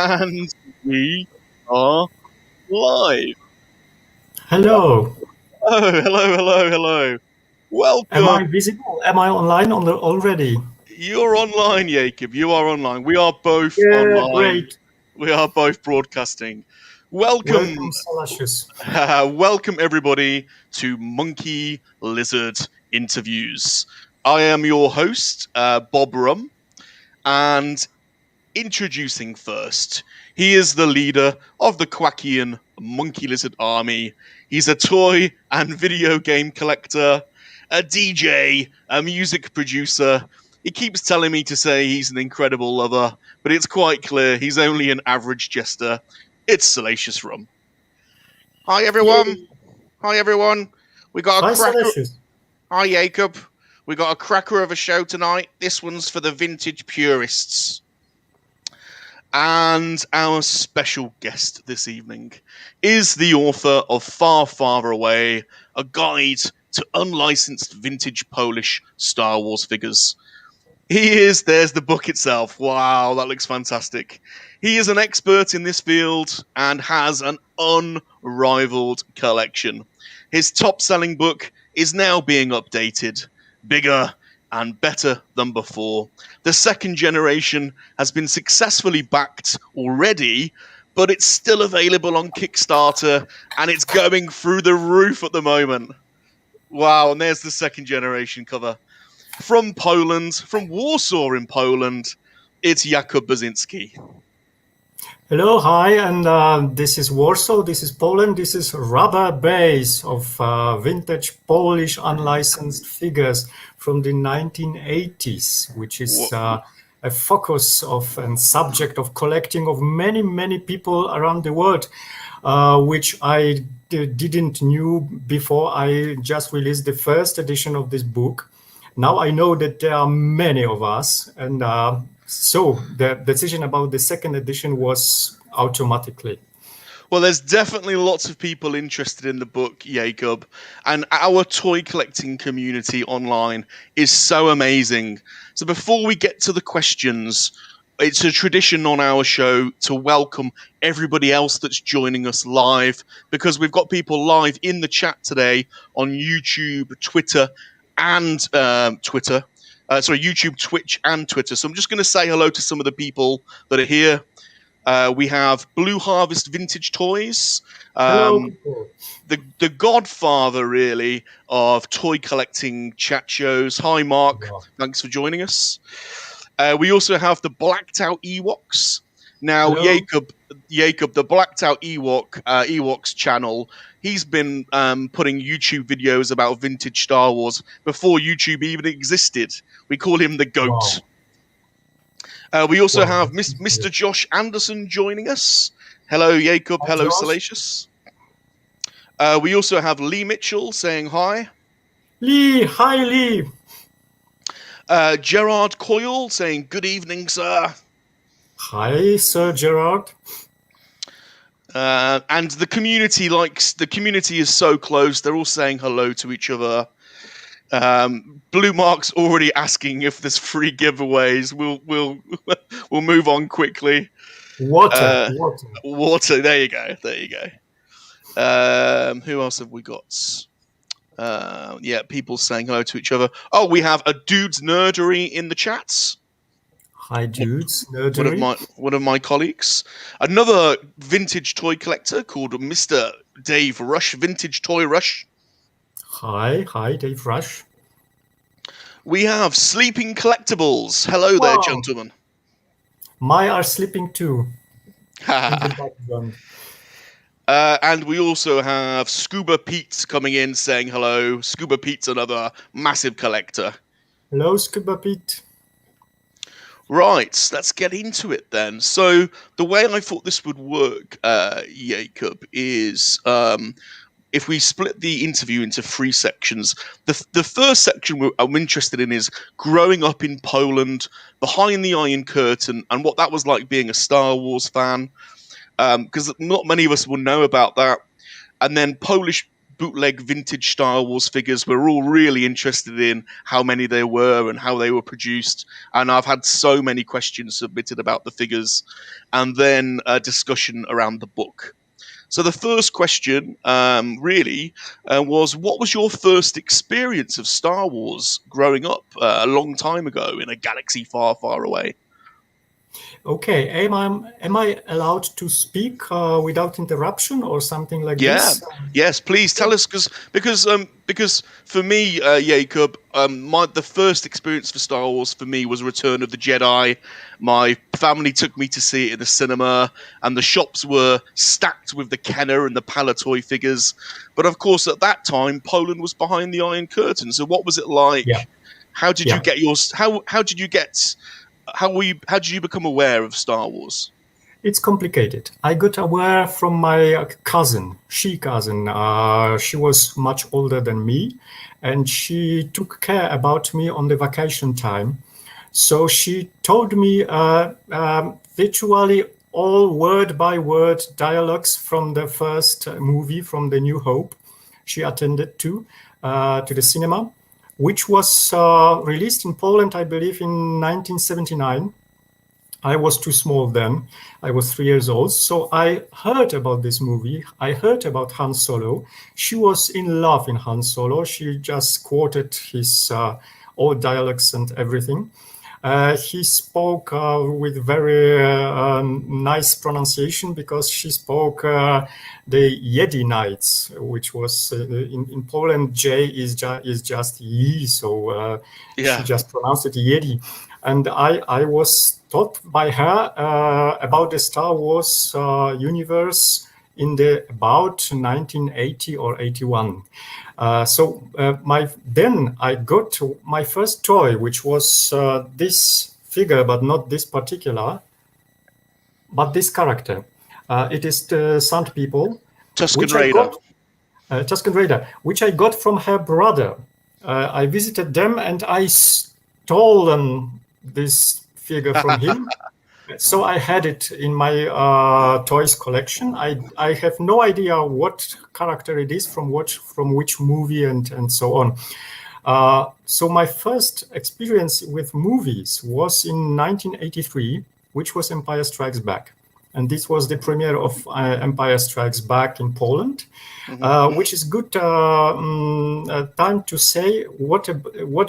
And we are live. Hello. Oh, hello. Am Welcome. I visible? Am I online already? You're online, JAKUB. You are online. We are both Yeah, online. great. We are both broadcasting. Welcome, Welcome, Salasius. welcome everybody to Monkey Lizard Interviews. I am your host, Bob Rum, and introducing first, he is the leader of the Quackian Monkey Lizard Army. He's a toy and video game collector, a DJ, a music producer. He keeps telling me to say he's an incredible lover, but it's quite clear he's only an average jester. It's Salacious Rum. Hi everyone. Yay. Hi everyone. We got a Hi, cracker. Salasius. Hi JAKUB. We got a cracker of a show tonight. This one's for the vintage purists. And our special guest this evening is the author of Far, Far Away, a guide to unlicensed vintage Polish Star Wars figures. There's the book itself. Wow, that looks fantastic. He is an expert in this field and has an unrivaled collection. His top selling book is now being updated, bigger and better than before. The second generation has been successfully backed already, but it's still available on Kickstarter and it's going through the roof at the moment. Wow, and there's the second generation cover. From Poland, from Warsaw in Poland, it's JAKUB Basinski. Hello, hi, and this is Warsaw, this is Poland, this is Rubber Base of vintage Polish unlicensed figures from the 1980s, which is a focus of and subject of collecting of many people around the world, which I didn't knew before I just released the first edition of this book. Now I know that there are many of us, and so the decision about the second edition was automatically. Well, there's definitely lots of people interested in the book, JAKUB, and our toy collecting community online is so amazing. So before we get to the questions, it's a tradition on our show to welcome everybody else that's joining us live, because we've got people live in the chat today on YouTube, Twitter, and YouTube, Twitch, and Twitter. So I'm just going to say hello to some of the people that are here. We have Blue Harvest Vintage Toys, Hello, people. the godfather, really, of toy collecting chat shows. Hi, Mark. Yeah. Thanks for joining us. We also have the Blacked Out Ewoks. Now, Hello. JAKUB, the Blacked Out Ewoks channel, he's been putting YouTube videos about vintage Star Wars before YouTube even existed. We call him the GOAT. Wow. We also Wow, have that's Mr. Josh Anderson joining us. Hello, JAKUB. Hi, Hello, Josh. Salacious. We also have Lee Mitchell saying hi. Lee, hi Lee. Gerard Coyle saying good evening, sir. Hi, Sir Gerard. And the community is so close. They're all saying hello to each other. Blue Mark's already asking if there's free giveaways. We'll move on quickly. Water. Water. There you go. Who else have we got? People saying hello to each other. Oh, we have a Dude's Nerdery in the chats. Hi, Dudes. Nerdery. One of my colleagues. Another vintage toy collector called Mr. Dave Rush, Vintage Toy Rush. Hi, Dave Rush. We have Sleeping Collectibles. Hello there, Wow. gentlemen. My are sleeping too. In the background. And we also have Scuba Pete coming in saying hello. Scuba Pete's another massive collector. Hello, Scuba Pete. Right, let's get into it then. So the way I thought this would work, JAKUB, is if we split the interview into three sections. The first section I'm interested in is growing up in Poland, behind the Iron Curtain, and what that was like being a Star Wars fan, because not many of us will know about that. And then Polish bootleg vintage Star Wars figures. We're all really interested in how many there were and how they were produced. And I've had so many questions submitted about the figures, and then a discussion around the book. So the first question really was, what was your first experience of Star Wars growing up a long time ago in a galaxy far, far away? Okay, am I allowed to speak without interruption or something like Yeah, this? yes, please tell us, because for me, JAKUB, the first experience for Star Wars for me was Return of the Jedi. My family took me to see it in the cinema, and the shops were stacked with the Kenner and the Palatoy figures. But of course, at that time, Poland was behind the Iron Curtain. So what was it like? Yeah, How did you yeah. get yours? How did you get? How did you become aware of Star Wars? It's complicated. I got aware from my cousin, she-cousin. She was much older than me, and she took care about me on the vacation time. So she told me virtually all word by word dialogues from the first movie, from The New Hope. She attended to the cinema, which was released in Poland, I believe, in 1979. I was too small then. I was 3 years old. So I heard about this movie. I heard about Han Solo. She was in love in Han Solo. She just quoted his all dialogues and everything. He spoke with very nice pronunciation, because she spoke the Jedi Knights, which was in Poland, J is just Yi, so she Yeah. just pronounced it Jedi. And I was taught by her about the Star Wars universe in the about 1980 or 81. Then I got my first toy, which was this figure, but not this particular, but this character. It is the Sand People, Tusken which I Raider. got, Tusken Raider, which I got from her brother. I visited them and I stolen this figure from him. So I had it in my toys collection. I have no idea what character it is, from which movie, and so on. So my first experience with movies was in 1983, which was Empire Strikes Back. And this was the premiere of Empire Strikes Back in Poland, which is good time to say what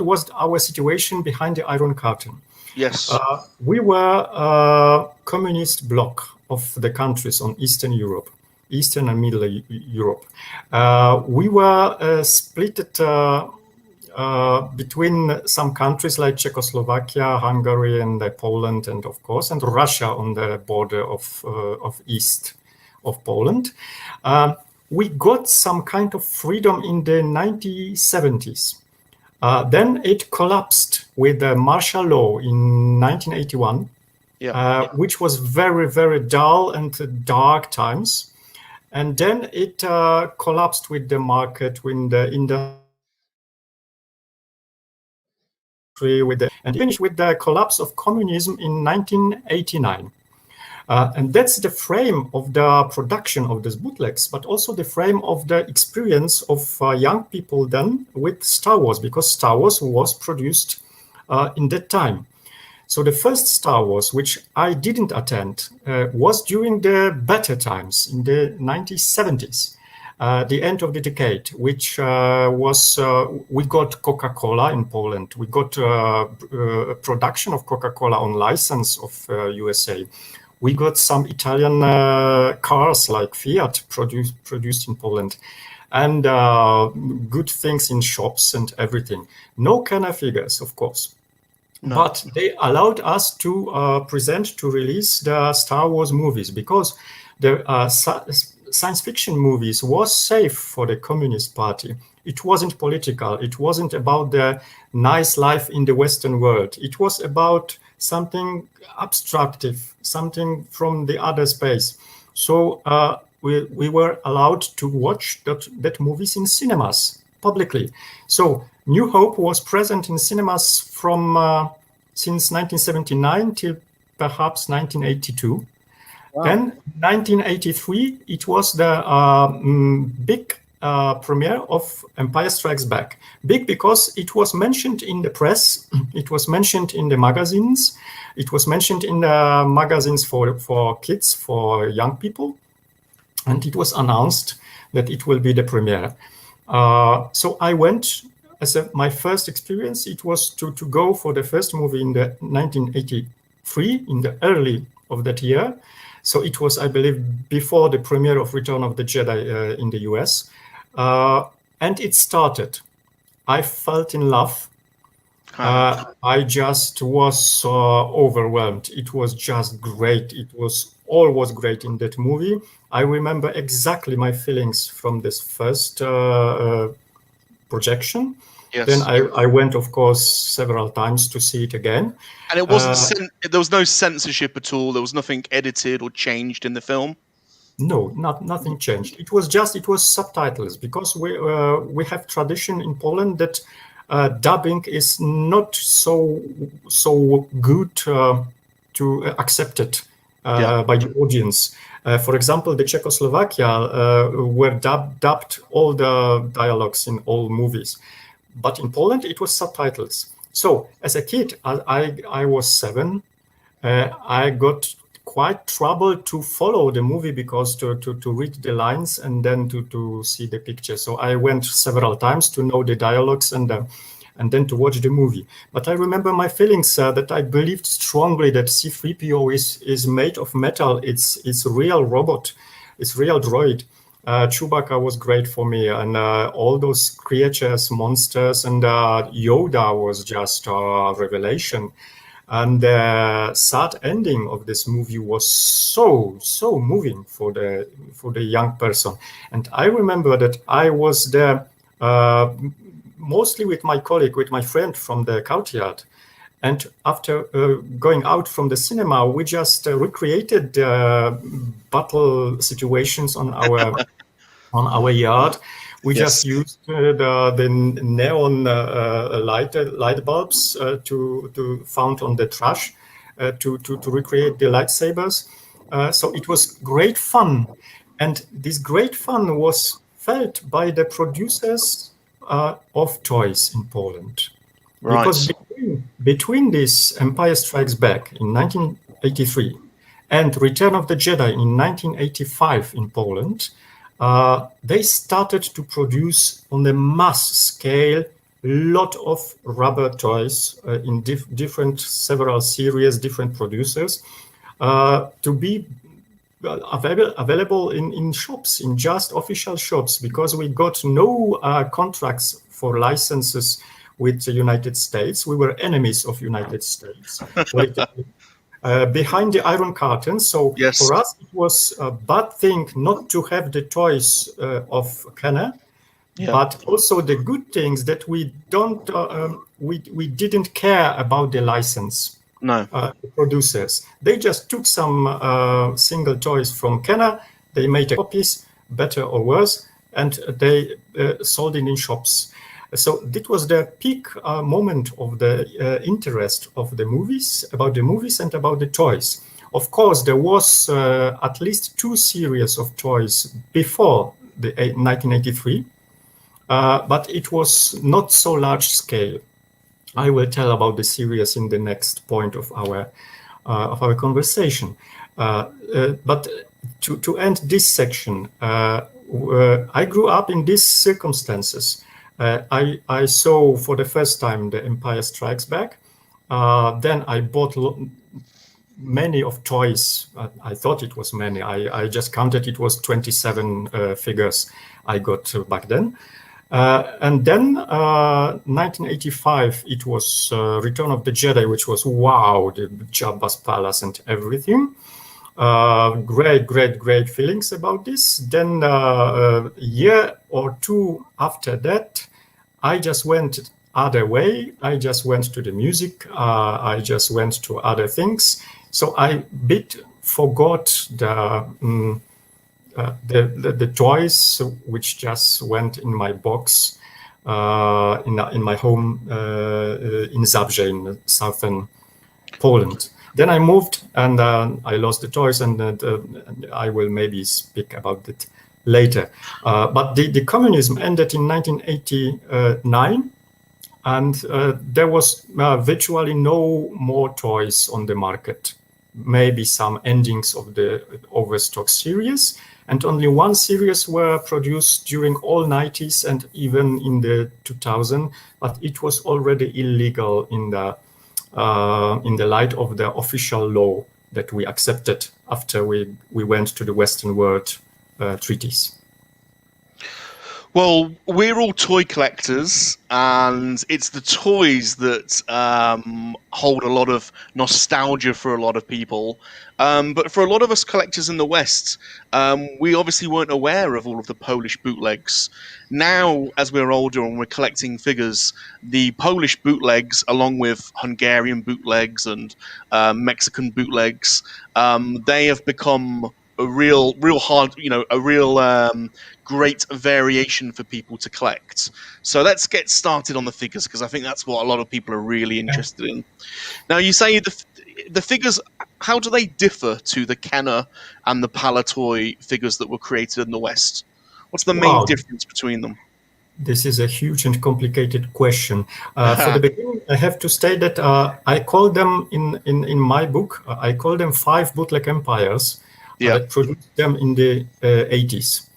was our situation behind the Iron Curtain. Yes. We were a communist bloc of the countries on Eastern Europe, Eastern and Middle Europe. We were split between some countries like Czechoslovakia, Hungary, and Poland, and of course, and Russia on the border of east of Poland. We got some kind of freedom in the 1970s. Then it collapsed with the martial law in 1981, which was very, very dull and dark times. And then it collapsed with the market, with the industry, and finished with the collapse of communism in 1989. And that's the frame of the production of these bootlegs, but also the frame of the experience of young people then with Star Wars, because Star Wars was produced in that time. So the first Star Wars, which I didn't attend, was during the better times in the 1970s, the end of the decade, which we got Coca-Cola in Poland. We got production of Coca-Cola on license of USA. We got some Italian cars like Fiat produced in Poland, and good things in shops and everything. No Kenner figures, of course. No. But they allowed us to to release the Star Wars movies, because the science fiction movies was safe for the Communist Party. It wasn't political. It wasn't about the nice life in the Western world. It was about something abstractive, something from the other space. So we were allowed to watch that movies in cinemas publicly. So New Hope was present in cinemas from since 1979 till perhaps 1982. Wow. Then 1983, it was the big premiere of Empire Strikes Back. Big because it was mentioned in the press, it was mentioned in the magazines, it was mentioned in the magazines for kids, for young people, and it was announced that it will be the premiere. So I went, my first experience, it was to go for the first movie in the 1983, in the early of that year. So it was, I believe, before the premiere of Return of the Jedi in the US. And it started. I felt in love. I just was overwhelmed. It was just great. It was always great in that movie. I remember exactly my feelings from this first projection. Yes. Then I went, of course, several times to see it again. And it wasn't. There was no censorship at all. There was nothing edited or changed in the film. No, nothing changed. It was subtitles, because we have tradition in Poland that dubbing is not so good to accepted by the audience. For example, the Czechoslovakia were dubbed all the dialogues in all movies, but in Poland it was subtitles. So as a kid, I was 7. I got quite trouble to follow the movie, because to read the lines and then to see the picture. So I went several times to know the dialogues and then to watch the movie. But I remember my feelings that I believed strongly that C-3PO is made of metal. It's a real robot. It's real droid. Chewbacca was great for me, and all those creatures, monsters, and Yoda was just a revelation. And the sad ending of this movie was so moving for the young person. And I remember that I was there mostly with my colleague, with my friend from the courtyard. And after going out from the cinema, we just recreated battle situations on our yard. We just used the neon light bulbs to found on the trash to recreate the lightsabers. So it was great fun, and this great fun was felt by the producers of toys in Poland. Right. Because between this Empire Strikes Back in 1983 and Return of the Jedi in 1985 in Poland, they started to produce on a mass scale lot of rubber toys in several series, different producers, to be available in shops, in just official shops, because we got no contracts for licenses with the United States. We were enemies of United States. Behind the iron curtain. So for us, it was a bad thing not to have the toys of Kenner, but also the good things that we didn't care about the license. No, the producers. They just took some single toys from Kenner. They made copies, better or worse, and they sold it in shops. So that was the peak moment of the interest of the movies, about the movies and about the toys. Of course, there was at least 2 series of toys before the 1983, but it was not so large scale. I will tell about the series in the next point of our conversation. But to end this section, I grew up in these circumstances. I saw for the first time the Empire Strikes Back. Then I bought many of toys. I thought it was many. I just counted. It was 27 figures I got back then. And then 1985, it was Return of the Jedi, which was wow, the Jabba's palace and everything. Great feelings about this. Then a year or 2 after that, I just went other way. I just went to the music. I just went to other things. So I forgot the toys which just went in my box in my home in Zabrze in southern Poland. Then I moved and I lost the toys, and I will maybe speak about it later. But the communism ended in 1989, and there was virtually no more toys on the market. Maybe some endings of the Overstock series, and only one series were produced during all 90s and even in the 2000, but it was already illegal in the light of the official law that we accepted after we went to the Western world treaties. Well, we're all toy collectors, and it's the toys that hold a lot of nostalgia for a lot of people. But for a lot of us collectors in the West, we obviously weren't aware of all of the Polish bootlegs. Now, as we're older and we're collecting figures, the Polish bootlegs, along with Hungarian bootlegs and Mexican bootlegs, they have become a real hard, a real great variation for people to collect. So let's get started on the figures, because I think that's what a lot of people are really interested in. Now, you say the figures, how do they differ to the Kenner and the Palatoy figures that were created in the West? What's the main difference between them? This is a huge and complicated question. For the beginning, I have to state that I call them in my book, I call them 5 bootleg empires that produced them in the 80s.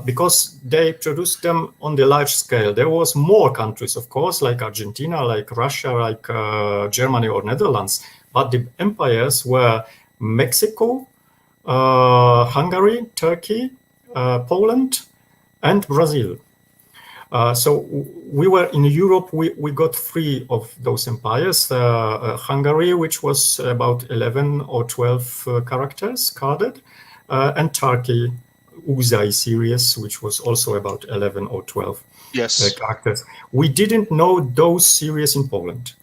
Because they produced them on the large scale. There was more countries, of course, like Argentina, like Russia, like Germany or Netherlands. But the empires were Mexico, Hungary, Turkey, Poland, and Brazil. So we were in Europe, we got 3 of those empires. Hungary, which was about 11 or 12 characters carded, and Turkey, Uzay series, which was also about 11 or 12 characters. We didn't know those series in Poland.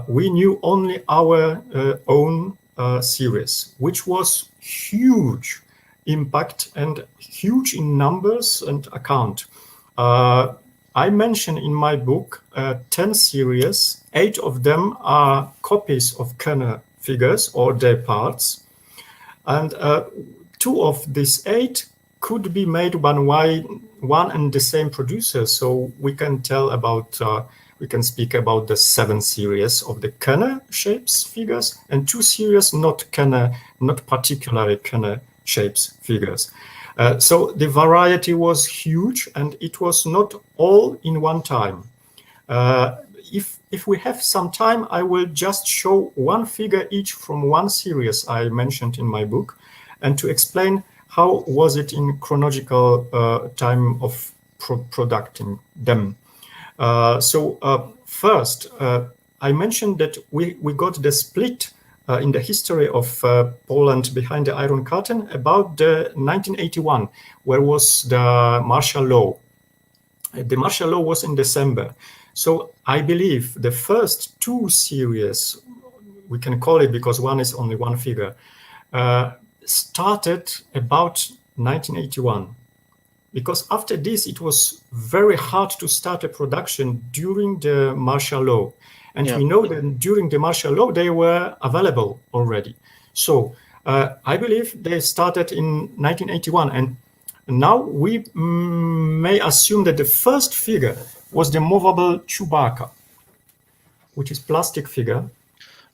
We knew only our own series, which was huge impact and huge in numbers and account. I mention in my book 10 series. 8 of them are copies of Kenner figures or their parts. And 2 of these 8 could be made by one and the same producer. So we can we can speak about the 7 series of the Kenner shapes figures and 2 series not particularly Kenner shapes figures. So the variety was huge, and it was not all in one time. If we have some time, I will just show one figure each from one series I mentioned in my book, and to explain how was it in chronological time of producing them. First, I mentioned that we got the split in the history of Poland behind the Iron Curtain about the 1981, where was the martial law. The martial law was in December. So I believe the first 2 series, we can call it because one is only one figure, started about 1981. Because after this, it was very hard to start a production during the martial law. And we know that during the martial law, they were available already. So I believe they started in 1981. And now we may assume that the first figure was the movable Chewbacca, which is plastic figure.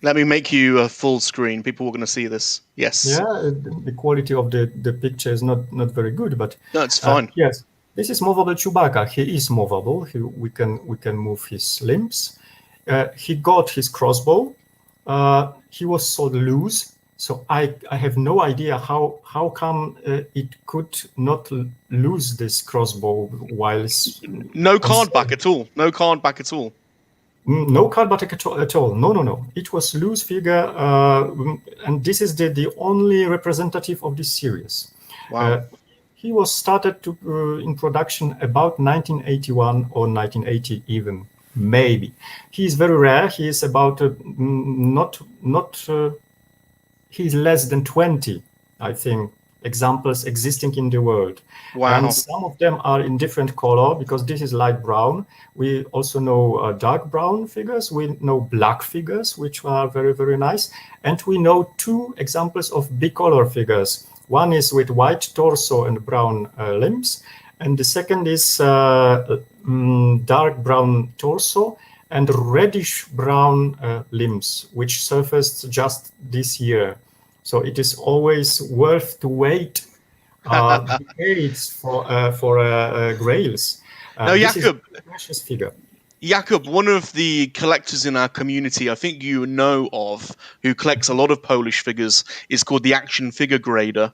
Let me make you a full screen. People are going to see this. Yes. Yeah, the quality of the picture is not very good, but no, it's fine. Yes, this is movable Chewbacca. He is movable. We can move his limbs. He got his crossbow. He was sold loose, so I have no idea how come it could not lose this crossbow whilst no card back at all. No card back at all. No card back at all. No. It was loose figure, and this is the only representative of this series. Wow. He was started in production about 1981 or 1980 even. Maybe. He is very rare. He is about he's less than 20, I think, examples existing in the world. Wow. And some of them are in different color because this is light brown. We also know dark brown figures. We know black figures, which are very, very nice. And we know 2 examples of bicolor figures. One is with white torso and brown limbs, and the second is dark brown torso and reddish brown limbs, which surfaced just this year. So it is always worth to wait decades for grails. Now, This is JAKUB, a precious figure. JAKUB, one of the collectors in our community, I think you know of, who collects a lot of Polish figures, is called the Action Figure Grader.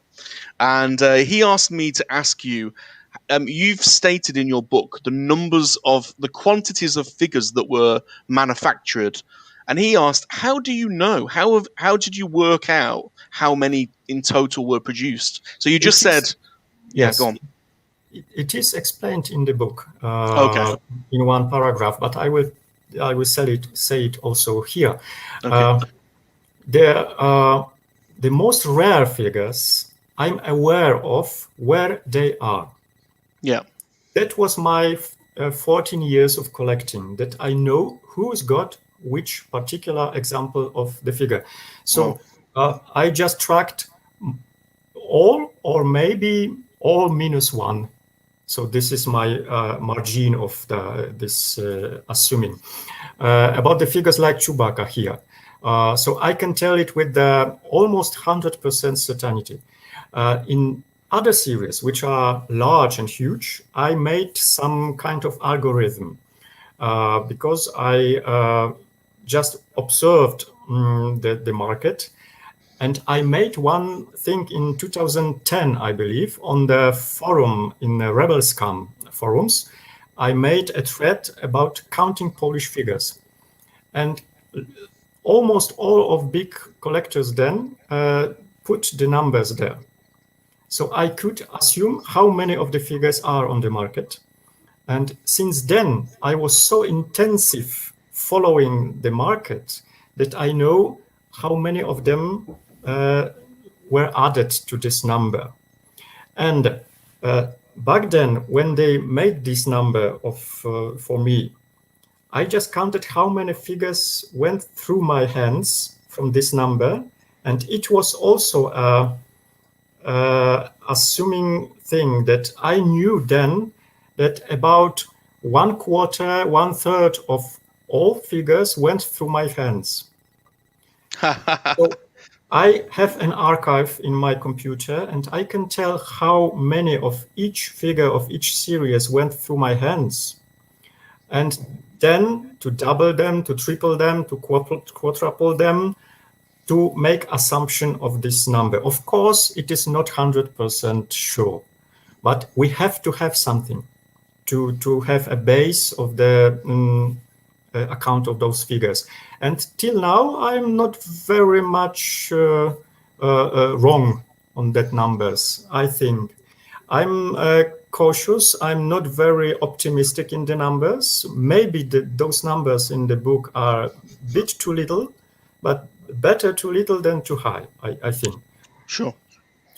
And he asked me to ask you, you've stated in your book the quantities of figures that were manufactured. And he asked, how do you know? How did you work out how many in total were produced? So you just said, yes, go on. It is explained in the book Okay. in one paragraph, but I will say it also here. Okay. The most rare figures I'm aware of where they are. Yeah. That was my 14 years of collecting, that I know who's got which particular example of the figure. So I just tracked all or maybe all minus one. So this is my margin of this assuming. About the figures like Chewbacca here. So I can tell it with almost 100% certainty. In other series, which are large and huge, I made some kind of algorithm because I just observed the market. And I made one thing in 2010, I believe, on the forum in the Rebel Scum forums. I made a thread about counting Polish figures. And almost all of big collectors then put the numbers there. So I could assume how many of the figures are on the market. And since then, I was so intensive following the market that I know how many of them were added to this number. And back then, when they made this number for me, I just counted how many figures went through my hands from this number. And it was also assuming thing that I knew then that about 1/4, 1/3 of all figures went through my hands. So I have an archive in my computer, and I can tell how many of each figure of each series went through my hands. And then to double them, to triple them, to quadruple them, to make assumption of this number. Of course, it is not 100% sure, but we have to have something to have a base of the account of those figures. And till now, I'm not very much wrong on that numbers, I think. I'm cautious. I'm not very optimistic in the numbers. Maybe those numbers in the book are a bit too little, but better too little than too high, I think. Sure.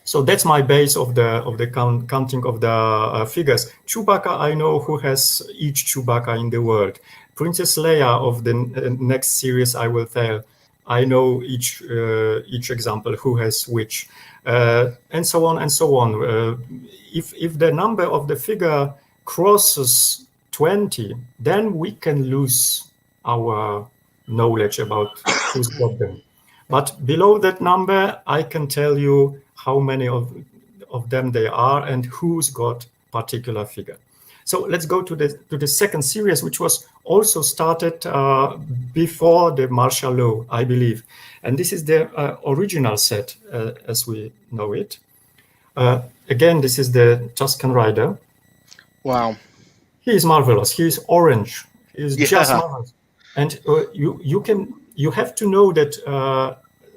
So that's my base of the counting of the figures. Chewbacca, I know who has each Chewbacca in the world. Princess Leia of the next series, I will tell. I know each example who has which, and so on and so on. If the number of the figure crosses 20, then we can lose our knowledge about who's got them. But below that number, I can tell you how many of them there are and who's got particular figure. So let's go to the second series, which was also started before the martial law, I believe. And this is the original set as we know it. Again, this is the Tusken Rider. Wow. He is marvelous. He is orange. He is just marvelous. And you have to know that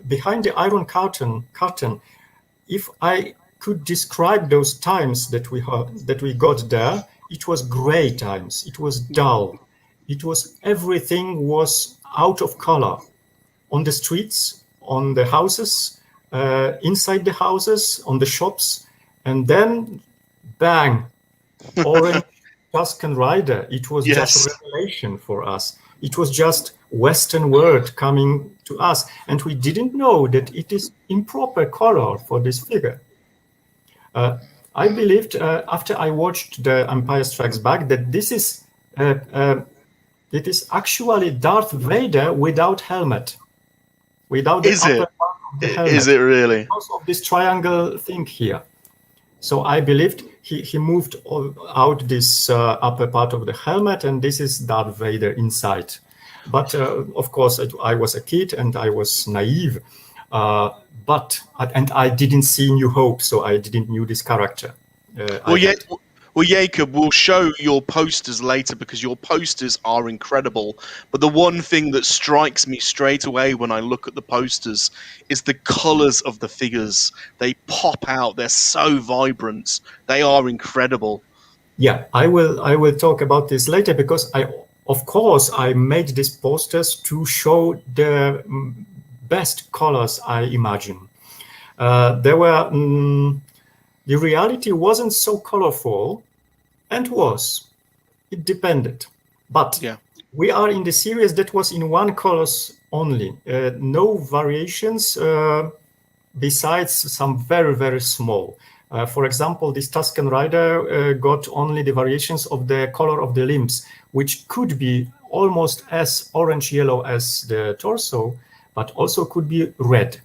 behind the iron curtain, if I could describe those times that we got there, it was gray times. It was dull. It was everything was out of color on the streets, on the houses, inside the houses, on the shops, and then bang, orange Tusken Rider. It was just a revelation for us. It was just Western world coming to us, and we didn't know that it is improper color for this figure. I believed after I watched The Empire Strikes Back that this is it is actually Darth Vader without helmet, without the Is upper it? part of the Is helmet, it really? because of this triangle thing here. So I believed he moved out this upper part of the helmet, and this is Darth Vader inside. But of course, I was a kid and I was naive. And I didn't see New Hope, so I didn't knew this character. Well, JAKUB, we'll show your posters later because your posters are incredible. But the one thing that strikes me straight away when I look at the posters is the colours of the figures. They pop out. They're so vibrant. They are incredible. Yeah, I will talk about this later because of course I made these posters to show the best colors I imagine. The reality wasn't so colorful, and it depended. But yeah, we are in the series that was in one colors only, no variations besides some very, very small. For example, this Tusken Rider got only the variations of the color of the limbs, which could be almost as orange-yellow as the torso, but also could be red.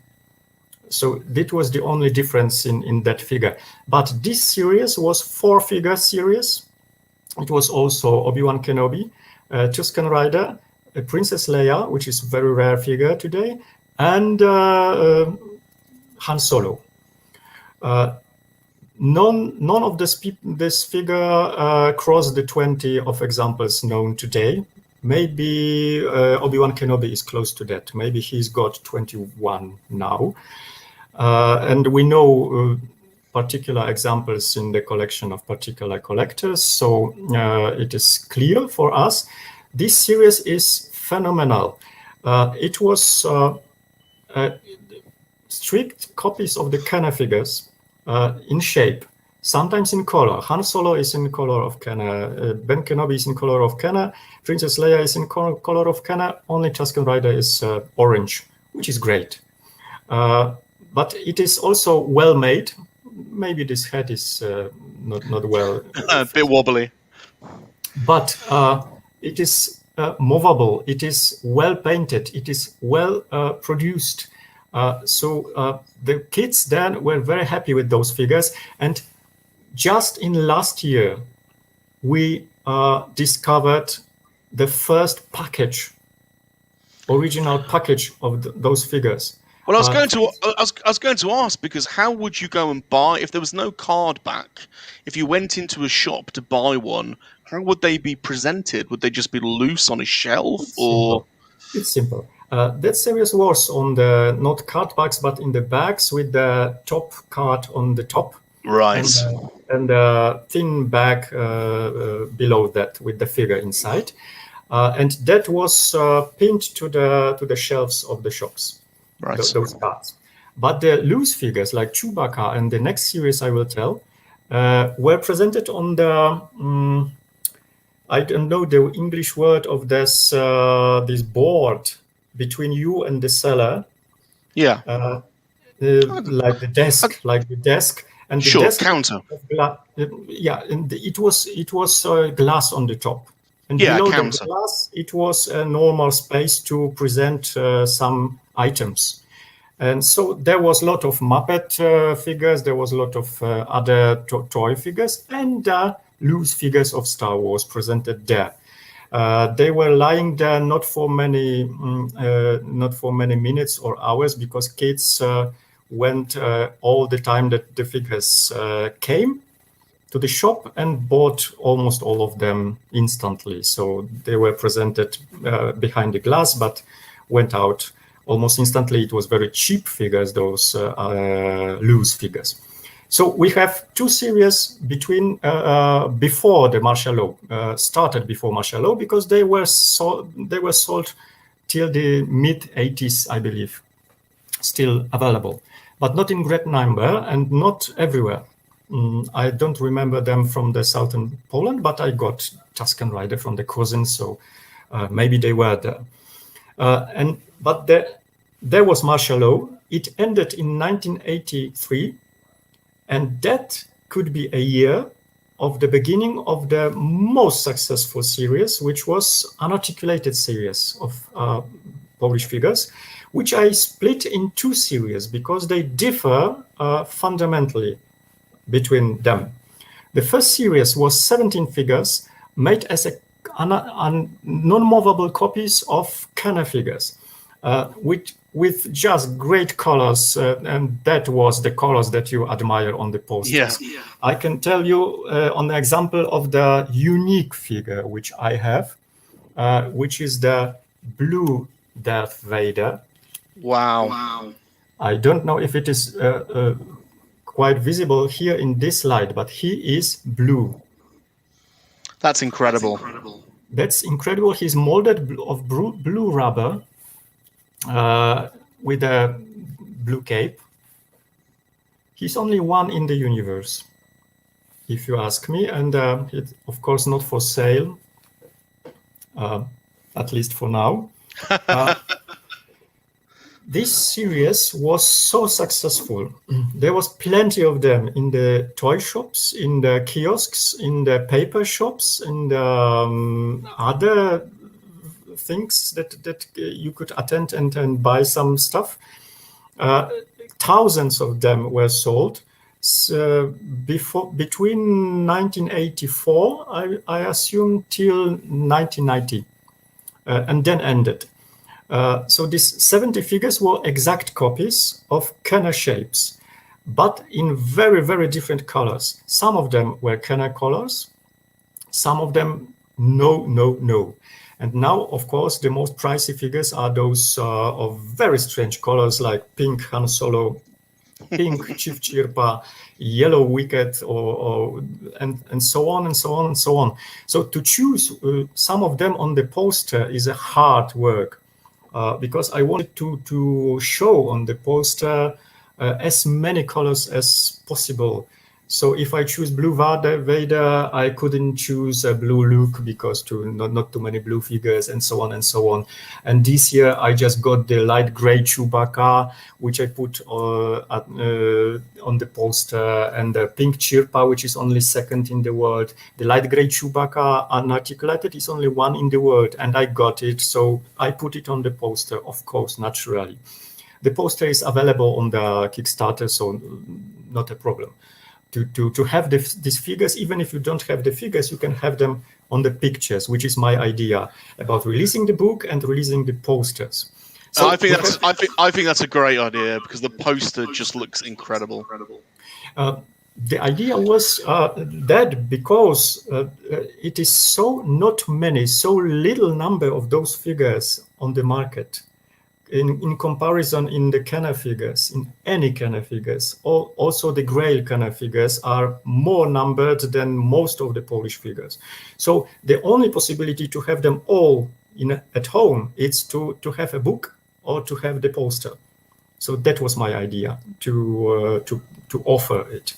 So that was the only difference in that figure. But this series was 4-figure series. It was also Obi-Wan Kenobi, Tusken Rider, Princess Leia, which is a very rare figure today, and Han Solo. None of this figure crossed the 20 of examples known today. Maybe Obi-Wan Kenobi is close to that. Maybe he's got 21 now. And we know particular examples in the collection of particular collectors, so it is clear for us. This series is phenomenal. It was strict copies of the Kenner figures in shape, sometimes in color. Han Solo is in color of Kenner, Ben Kenobi is in color of Kenner, Princess Leia is in color of Kenner, only Tusken Rider is orange, which is great. But it is also well made. Maybe this head is not well. A bit wobbly. But it is movable. It is well painted. It is well produced. So the kids then were very happy with those figures. And just in last year, we discovered the first original package of those figures. Well, I was going to ask, because how would you go and buy if there was no card back? If you went into a shop to buy one, how would they be presented? Would they just be loose on a shelf, or? It's simple. That series was on the not card backs, but in the bags with the top card on the top, right, and the thin bag below that with the figure inside, and that was pinned to the shelves of the shops. Right. Those cards. But the loose figures like Chewbacca and the next series I will tell were presented on the I don't know the English word of this board between you and the seller. Yeah. Like the desk, and the sure, desk counter. Yeah, and it was glass on the top, and below the glass it was a normal space to present some items. And so there was a lot of Muppet figures, there was a lot of other toy figures, and loose figures of Star Wars presented there. They were lying there not for many minutes or hours, because kids went all the time that the figures came to the shop and bought almost all of them instantly. So they were presented behind the glass, but went out almost instantly. It was very cheap figures, those loose figures. So we have two series between before the martial law started, before martial law, because they were sold till the mid 80s, I believe, still available, but not in great number and not everywhere. I don't remember them from the southern Poland, but I got Tusken Rider from the cousins, so maybe they were there. But there was martial law. It ended in 1983, And that could be a year of the beginning of the most successful series, which was Unarticulated series of Polish figures, which I split in two series because they differ fundamentally between them. The first series was 17 figures made as non-movable copies of Kenner figures, with just great colors, and that was the colors that you admire on the posters. Yeah. I can tell you on the example of the unique figure which I have, which is the blue Darth Vader. Wow. I don't know if it is quite visible here in this light, but he is blue. That's incredible. That's incredible. He's molded of blue rubber with a blue cape. He's only one in the universe, if you ask me, and it's of course not for sale, at least for now. This series was so successful. There was plenty of them in the toy shops, in the kiosks, in the paper shops, in the other things that you could attend and buy some stuff. Thousands of them were sold. Between 1984, I assume, till 1990, and then ended. So these 70 figures were exact copies of Kenner shapes, but in very, very different colors. Some of them were Kenner colors, some of them no. And now, of course, the most pricey figures are those of very strange colors like pink Han Solo, pink Chief Chirpa, yellow Wicket, and so on and so on and so on. So to choose some of them on the poster is a hard work. Because I wanted to show on the poster as many colors as possible. So if I choose blue Vader, I couldn't choose a blue Luke because not too many blue figures, and so on and so on. And this year I just got the light gray Chewbacca, which I put on the poster, and the pink Chirpa, which is only second in the world. The light gray Chewbacca unarticulated is only one in the world, and I got it, so I put it on the poster, of course, naturally. The poster is available on the Kickstarter, so not a problem. To have these figures, even if you don't have the figures, you can have them on the pictures, which is my idea about releasing the book and releasing the posters. So I think that's a great idea because the poster just looks incredible. The idea was that because it is so little number of those figures on the market. In comparison, in the Kenner figures, in any Kenner figures, also the Grail Kenner figures are more numbered than most of the Polish figures. So the only possibility to have them all at home is to have a book or to have the poster. So that was my idea to offer it.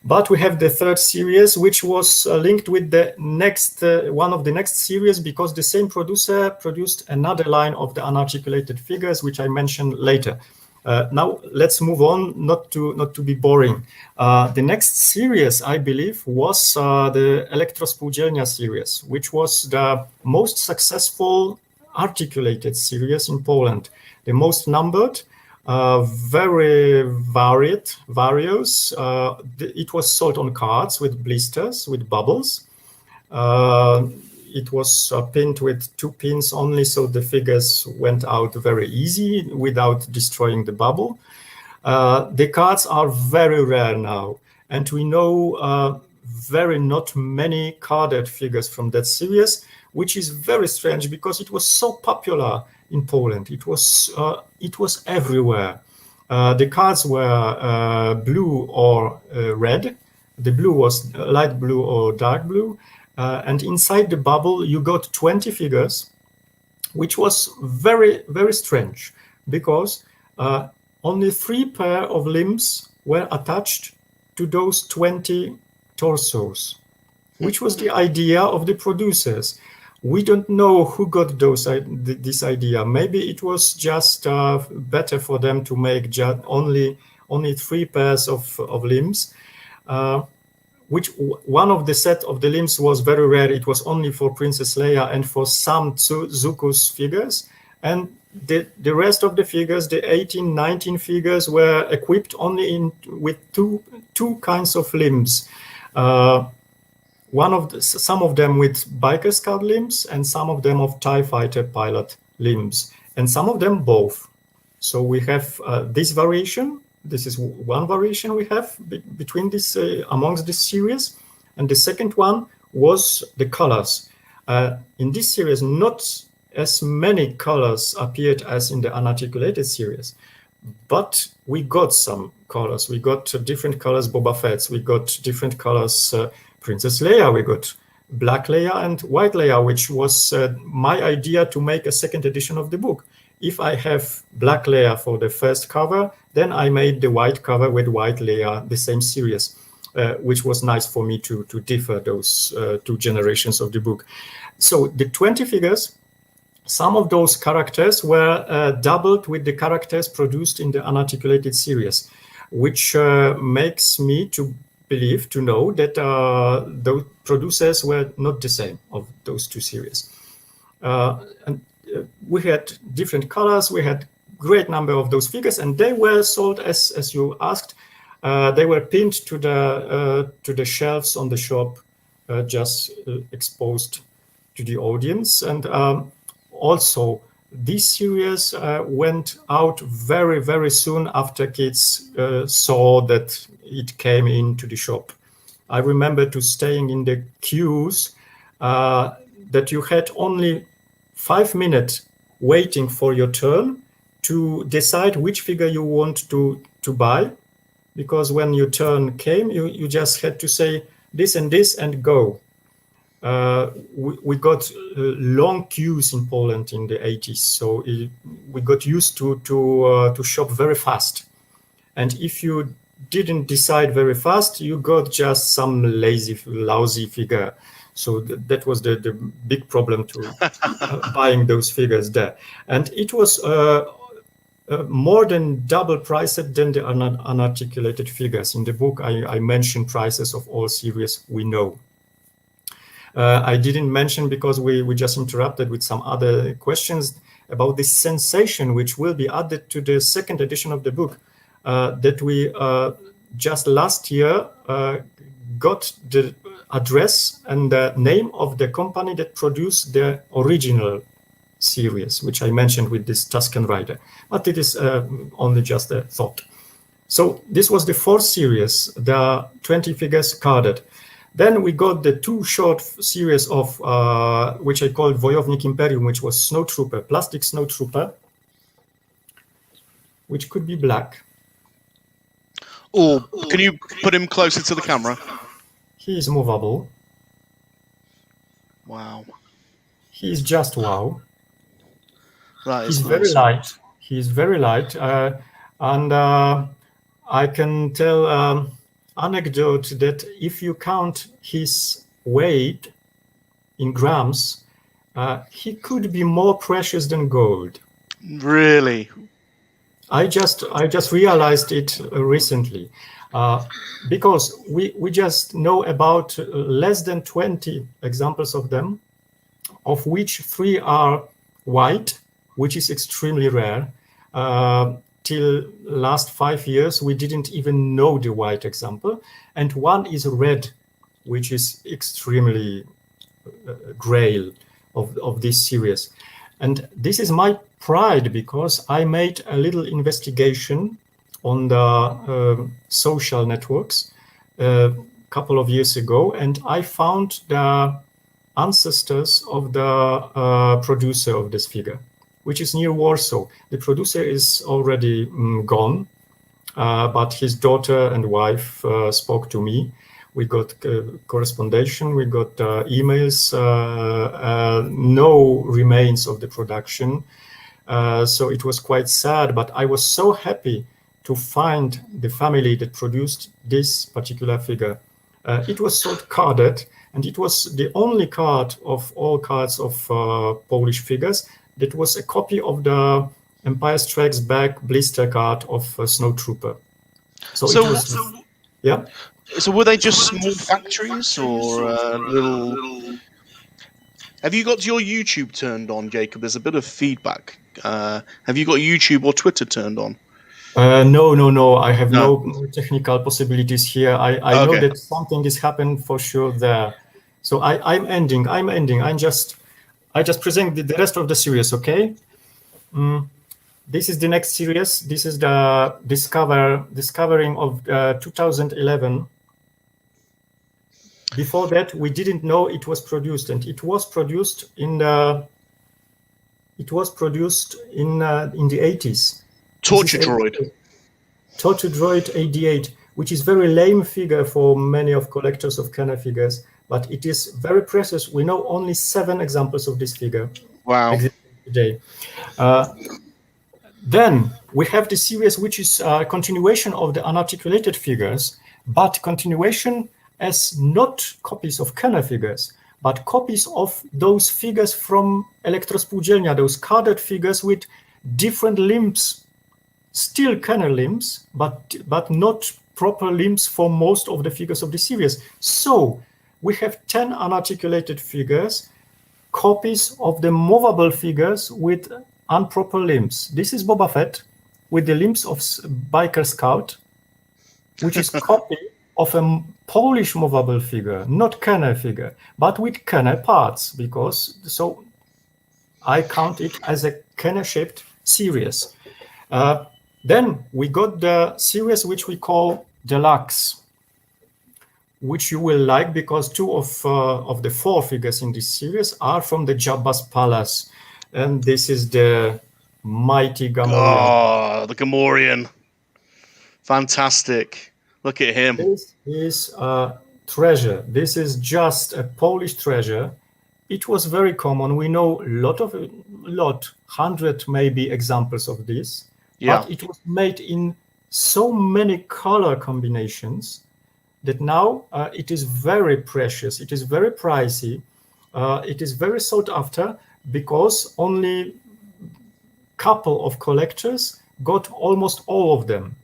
But we have the third series, which was linked with the next one of the next series, because the same producer produced another line of the unarticulated figures, which I mentioned later. Now let's move on, not to be boring. The next series, I believe, was the Elektrospółdzielnia series, which was the most successful articulated series in Poland, the most numbered. Very various. It was sold on cards with blisters, with bubbles. It was pinned with 2 pins only, so the figures went out very easy without destroying the bubble. The cards are very rare now, and we know not many carded figures from that series, which is very strange because it was so popular in Poland. It was everywhere. The cards were blue or red. The blue was light blue or dark blue. And inside the bubble, you got 20 figures, which was very, very strange because only 3 pair of limbs were attached to those 20 torsos, which was the idea of the producers. We don't know who got this idea. Maybe it was just better for them to make only only 3 pairs of limbs, which one of the set of the limbs was very rare. It was only for Princess Leia and for some Zuko's figures. And the rest of the figures, the 18, 19 figures, were equipped only with two kinds of limbs. Some of them with biker scout limbs, and some of them of TIE fighter pilot limbs, and some of them both. So we have this variation. This is one variation we have between this amongst this series, and the second one was the colors. In this series, not as many colors appeared as in the unarticulated series, but we got some colors. We got different colors Boba Fett's. We got different colors Princess Leia. We got black Leia and white Leia, which was my idea to make a second edition of the book. If I have black Leia for the first cover, then I made the white cover with white Leia, the same series, which was nice for me to differ those two generations of the book. So the 20 figures, some of those characters were doubled with the characters produced in the unarticulated series, which makes me to know that the producers were not the same of those two series. And we had different colors. We had great number of those figures, and they were sold as you asked. They were pinned to the shelves on the shop, just exposed to the audience. And also, this series went out very, very soon after kids saw that it came into the shop. I remember to staying in the queues that you had only 5 minutes waiting for your turn to decide which figure you want to buy, because when your turn came, you just had to say this and this and go. We got long queues in Poland in the 80s, so we got used to shop very fast. And if you didn't decide very fast, you got just some lousy figure. So that was the big problem to buying those figures there. And it was more than double priced than the unarticulated figures. In the book, I mentioned prices of all series we know. I didn't mention, because we just interrupted with some other questions about this sensation, which will be added to the second edition of the book, that we just last year got the address and the name of the company that produced the original series, which I mentioned with this Tusken Rider, but it is only just a thought. So this was the fourth series, the 20 figures carded. Then we got the 2 short series of which I called Wojownik Imperium, which was Snowtrooper, plastic Snowtrooper, which could be black. Or can you put him closer to the camera? He is movable. Wow. He is just wow. He's very light. He's very light. And I can tell anecdote that if you count his weight in grams, he could be more precious than gold. Really? I just realized it recently, because we just know about less than 20 examples of them, of which 3 are white, which is extremely rare. Till last 5 years, we didn't even know the white example, and 1 is red, which is extremely grail of this series. And this is my pride, because I made a little investigation on the social networks a couple of years ago, and I found the ancestors of the producer of this figure, which is near Warsaw. The producer is already gone, but his daughter and wife spoke to me. We got correspondence, we got emails, no remains of the production. So it was quite sad, but I was so happy to find the family that produced this particular figure. It was sold carded, and it was the only card of all cards of Polish figures that was a copy of the Empire Strikes Back blister card of Snowtrooper. So So, it was, yeah. so were they just small factories or little? Have you got your YouTube turned on, Jacob? There's a bit of feedback. Have you got YouTube or Twitter turned on? No. I have No. no technical possibilities here. I know Okay. that something is happening for sure there. So I'm ending. I just present the rest of the series. Okay. This is the next series. This is the discovering of 2011. Before that, we didn't know it was produced, and it was produced in the 80s. Torture Droid. Torture Droid 88, which is very lame figure for many of collectors of Kenner figures, but it is very precious. We know only 7 examples of this figure Wow. today. Then we have the series, which is a continuation of the unarticulated figures, but continuation as not copies of Kenner figures, but copies of those figures from Elektrospółdzielnia, those carded figures with different limbs, still Kenner limbs, but not proper limbs for most of the figures of the series. So we have 10 unarticulated figures, copies of the movable figures with improper limbs. This is Boba Fett with the limbs of Biker Scout, which is copy of a Polish movable figure, not Kenner figure, but with Kenner parts, because so I count it as a Kenner-shaped series. Then we got the series which we call Deluxe, which you will like because 2 of the 4 figures in this series are from the Jabba's Palace. And this is the mighty Gamorrean. Oh, the Gamorrean. Fantastic. Look at him. This is a treasure. This is just a Polish treasure. It was very common. We know a lot, 100 maybe examples of this. Yeah. But it was made in so many color combinations that now it is very precious. It is very pricey. It is very sought after because only couple of collectors got almost all of them.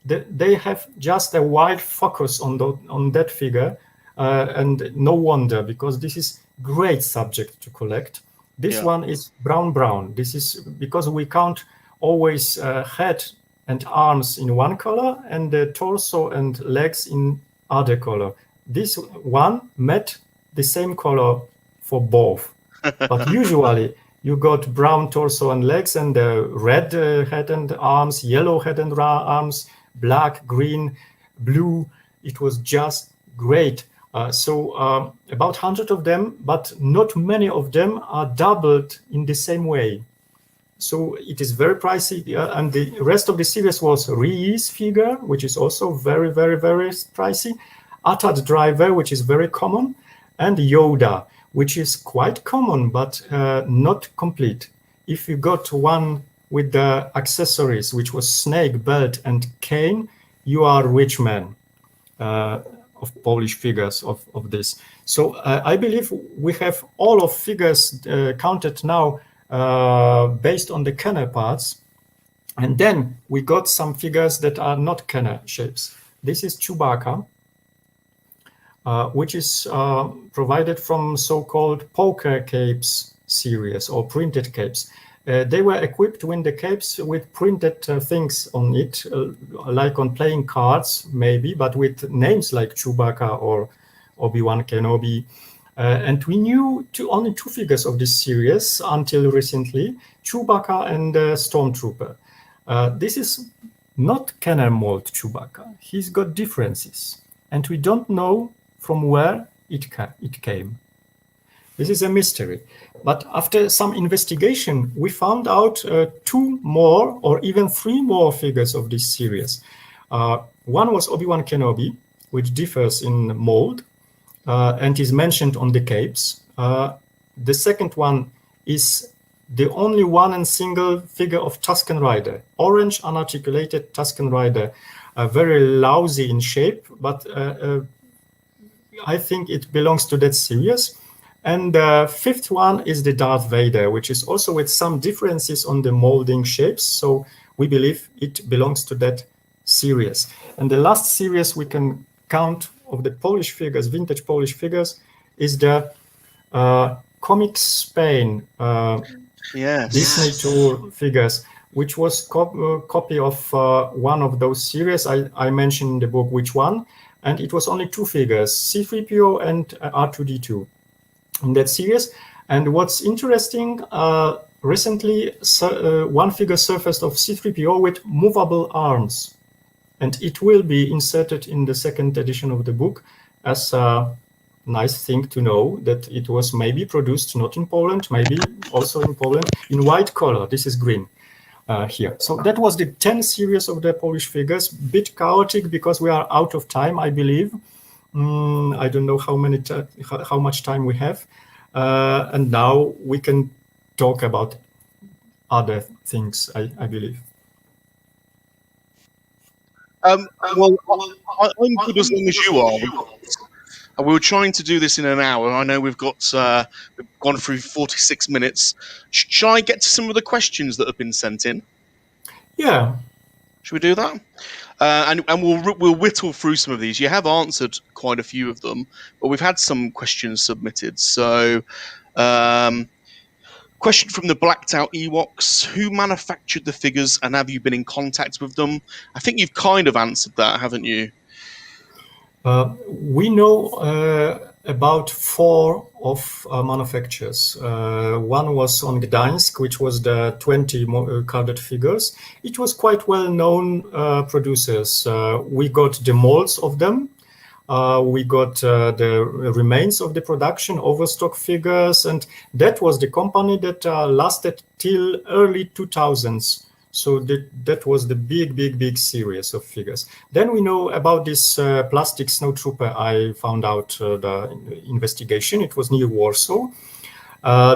They have just a wide focus on that figure, and no wonder, because this is great subject to collect. This one is brown. This is because we count always head and arms in one color and the torso and legs in other color. This one met the same color for both, but usually you got brown torso and legs and red head and arms, yellow head and arms, black, green, blue. It was just great. So about 100 of them, but not many of them are doubled in the same way. So it is very pricey. And the rest of the series was Reese figure, which is also very, very, very pricey. Atad Driver, which is very common. And Yoda, which is quite common, but not complete. If you got one with the accessories, which was snake, belt, and cane, you are a rich man of Polish figures of this. So I believe we have all of figures counted now based on the Kenner parts. And then we got some figures that are not Kenner shapes. This is Chewbacca, which is provided from so-called poker capes series or printed capes. They were equipped with the capes with printed things on it, like on playing cards, maybe, but with names like Chewbacca or Obi-Wan Kenobi. And we knew only 2 figures of this series until recently, Chewbacca and Stormtrooper. This is not Kenner mold Chewbacca. He's got differences, and we don't know from where it came. This is a mystery. But after some investigation, we found out 2 more or even 3 more figures of this series. One was Obi-Wan Kenobi, which differs in mold and is mentioned on the capes. The second one is the only one and single figure of Tusken Rider, orange unarticulated Tusken Rider, very lousy in shape, but I think it belongs to that series. And the 5th one is the Darth Vader, which is also with some differences on the molding shapes. So we believe it belongs to that series. And the last series we can count of the Polish figures, vintage Polish figures, is the Comic Spain Yes. Disney Tour figures, which was copy of one of those series. I mentioned in the book which one, and it was only two figures, C-3PO and R2-D2 in that series. And what's interesting, recently one figure surfaced of C-3PO with movable arms, and it will be inserted in the second edition of the book as a nice thing to know that it was maybe produced not in Poland, maybe also in Poland, in white color. This is green here. So that was the 10 series of the Polish figures. Bit chaotic because we are out of time, I believe. I don't know how much time we have. And now we can talk about other things, I believe. Well, I'm good as long as you are. We were trying to do this in an hour. I know we've gone through 46 minutes. Shall I get to some of the questions that have been sent in? Yeah. Should we do that? And we'll whittle through some of these. You have answered quite a few of them, but we've had some questions submitted. So, question from the Blacked Out Ewoks: who manufactured the figures, and have you been in contact with them? I think you've kind of answered that, haven't you? We know about 4 of manufacturers. One was on Gdańsk, which was the 20 carded figures. It was quite well-known producers. We got the molds of them. We got the remains of the production, overstock figures, and that was the company that lasted till early 2000s. So that was the big series of figures. Then we know about this plastic snowtrooper. I found out the investigation. It was near Warsaw.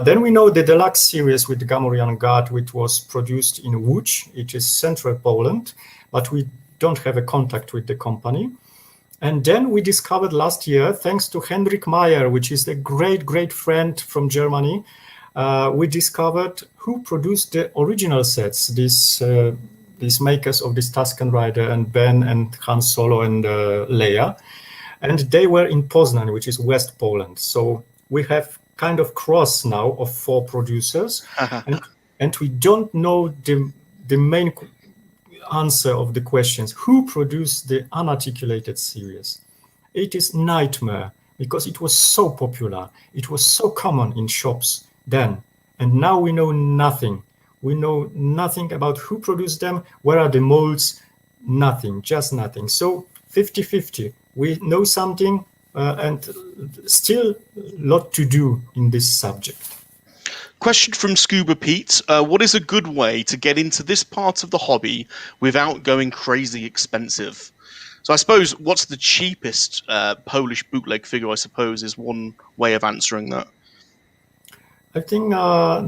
Then we know the deluxe series with the Gamorrean Guard, which was produced in Łódź. It is central Poland, but we don't have a contact with the company. And then we discovered last year, thanks to Hendrik Meyer, which is a great friend from Germany, we discovered who produced the original sets, these makers of this Tusken Rider and Ben and Han Solo and Leia. And they were in Poznań, which is West Poland. So we have kind of cross now of 4 producers. And we don't know the main answer of the questions. Who produced the unarticulated series? It is nightmare because it was so popular. It was so common in shops then. And now we know nothing. We know nothing about who produced them, where are the molds, nothing, just nothing. So 50-50. We know something and still a lot to do in this subject. Question from Scuba Pete: what is a good way to get into this part of the hobby without going crazy expensive? So I suppose what's the cheapest Polish bootleg figure, I suppose, is one way of answering that. I think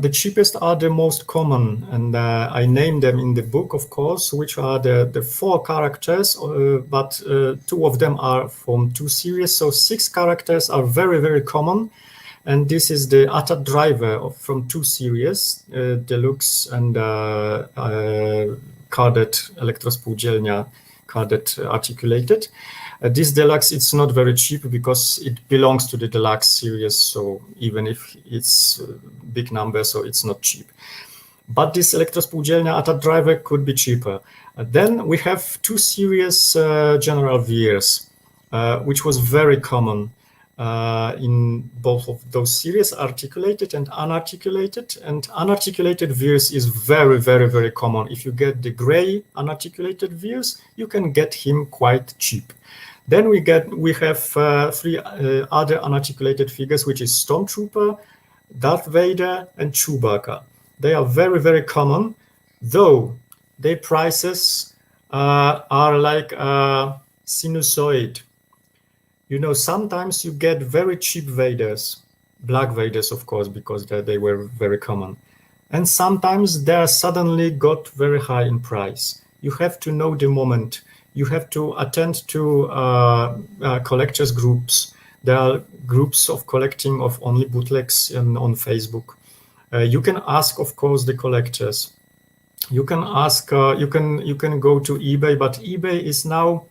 the cheapest are the most common, and I name them in the book, of course, which are the 4 characters, but 2 of them are from 2 series. So 6 characters are very common. And this is the ATA driver from 2 series, Deluxe and carded Elektrospółdzielnia, carded articulated. This Deluxe, it's not very cheap because it belongs to the Deluxe series. So even if it's big number, so it's not cheap. But this Elektrospółdzielnia ATA driver could be cheaper. Then we have 2 series General Veers, which was very common. In both of those series, articulated and unarticulated. And unarticulated Veers is very common. If you get the gray unarticulated Veers, you can get him quite cheap. Then we have 3 other unarticulated figures, which is Stormtrooper, Darth Vader, and Chewbacca. They are very common, though their prices are like a sinusoid. You know, sometimes you get very cheap Vaders, black Vaders, of course, because they were very common. And sometimes they are suddenly got very high in price. You have to know the moment. You have to attend to collectors groups. There are groups of collecting of only bootlegs on Facebook. You can ask, of course, the collectors. You can ask, you can go to eBay, but eBay is now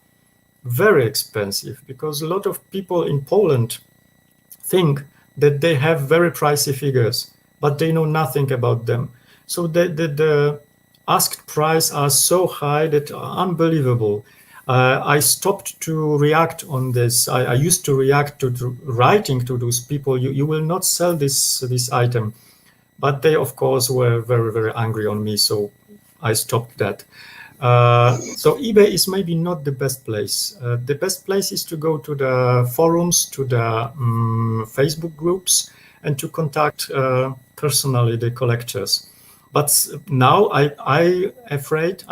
very expensive because a lot of people in Poland think that they have very pricey figures, but they know nothing about them. So the asked price are so high that are unbelievable. I stopped to react on this. I used to react to writing to those people. You will not sell this item, but they of course were very very angry on me. So I stopped that. So eBay is maybe not the best place. The best place is to go to the forums, to the Facebook groups, and to contact personally the collectors. But now I'm afraid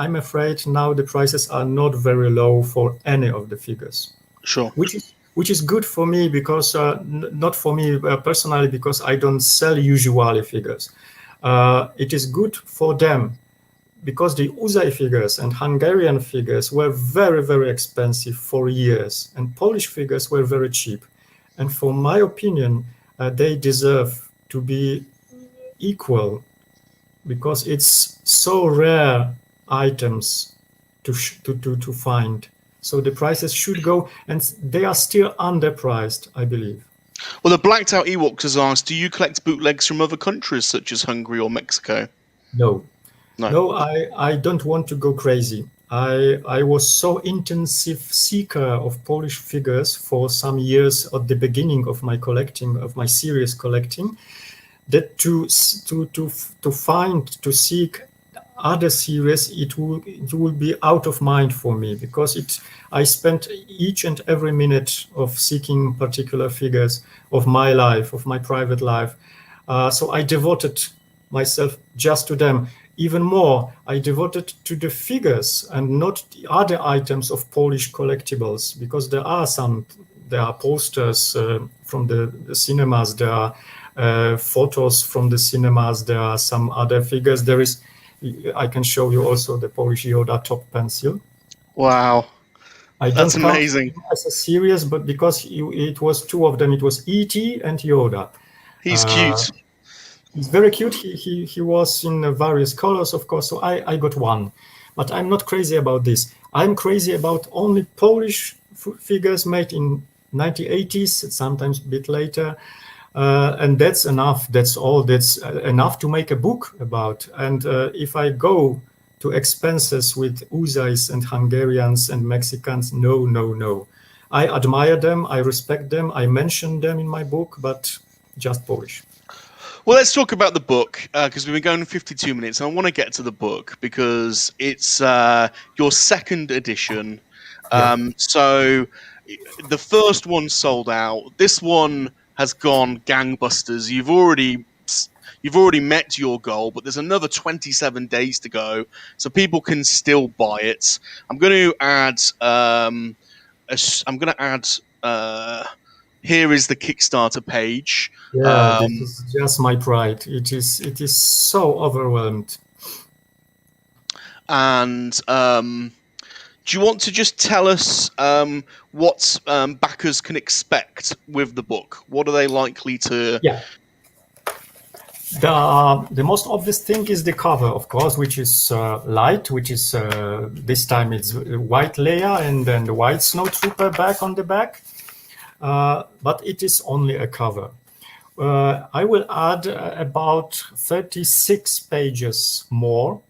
now the prices are not very low for any of the figures, Sure. which is good for me because not for me personally because I don't sell usually figures. It is good for them because the Uzay figures and Hungarian figures were very, very expensive for years, and Polish figures were very cheap. And for my opinion, they deserve to be equal because it's so rare items to find. So the prices should go, and they are still underpriced, I believe. Well, the Blacked Out Ewoks has asked, do you collect bootlegs from other countries such as Hungary or Mexico? No, No. no, I don't want to go crazy. I was so intensive seeker of Polish figures for some years at the beginning of my collecting, of my serious collecting, that to seek other series, it will be out of mind for me because I spent each and every minute of seeking particular figures of my life, of my private life. So I devoted myself just to them. Even more, I devoted to the figures and not the other items of Polish collectibles, because there are posters from the cinemas, there are photos from the cinemas, there are some other figures. I can show you also the Polish Yoda top pencil. Wow. I That's don't count amazing. him as a series, but because it was two of them, it was E.T. and Yoda. He's cute. He's very cute. He was in various colors, of course. So I got one, but I'm not crazy about this. I'm crazy about only Polish figures made in 1980s, sometimes a bit later, and that's enough. That's all. That's enough to make a book about. And if I go to expenses with Uzais and Hungarians and Mexicans, no, no, no. I admire them. I respect them. I mention them in my book, but just Polish. Well, let's talk about the book because we've been going 52 minutes, and I want to get to the book because it's your second edition. So the first one sold out. This one has gone gangbusters. You've already met your goal, but there's another 27 days to go, so people can still buy it. I'm going to add. Here is the Kickstarter page. Yeah, this is just my pride. It is so overwhelmed. And do you want to just tell us what backers can expect with the book? What are they likely to? Yeah. The most obvious thing is the cover, of course, which is light, which is this time it's white Leia and then the white snowtrooper back on the back. But it is only a cover. I will add about 36 pages more.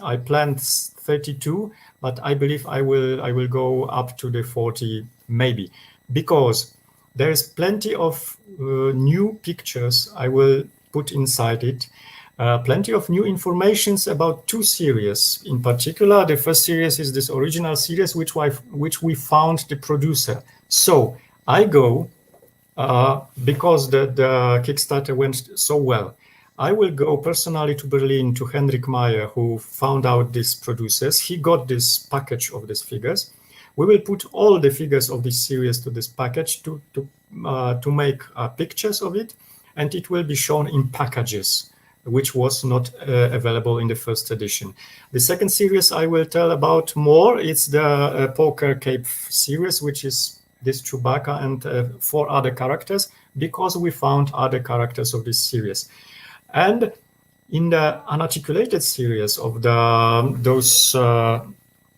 I planned 32, but I believe I will go up to the 40 maybe, because there is plenty of new pictures I will put inside it. Plenty of new informations about two series. In particular, the first series is this original series which we found the producer. So I go, because the Kickstarter went so well, I will go personally to Berlin to Henrik Meyer, who found out these producers. He got this package of these figures. We will put all the figures of this series to this package to make pictures of it, and it will be shown in packages, which was not available in the first edition. The second series I will tell about more. It's the Poker Cape series, which is this Chewbacca and 4 other characters, because we found other characters of this series. And In the unarticulated series of those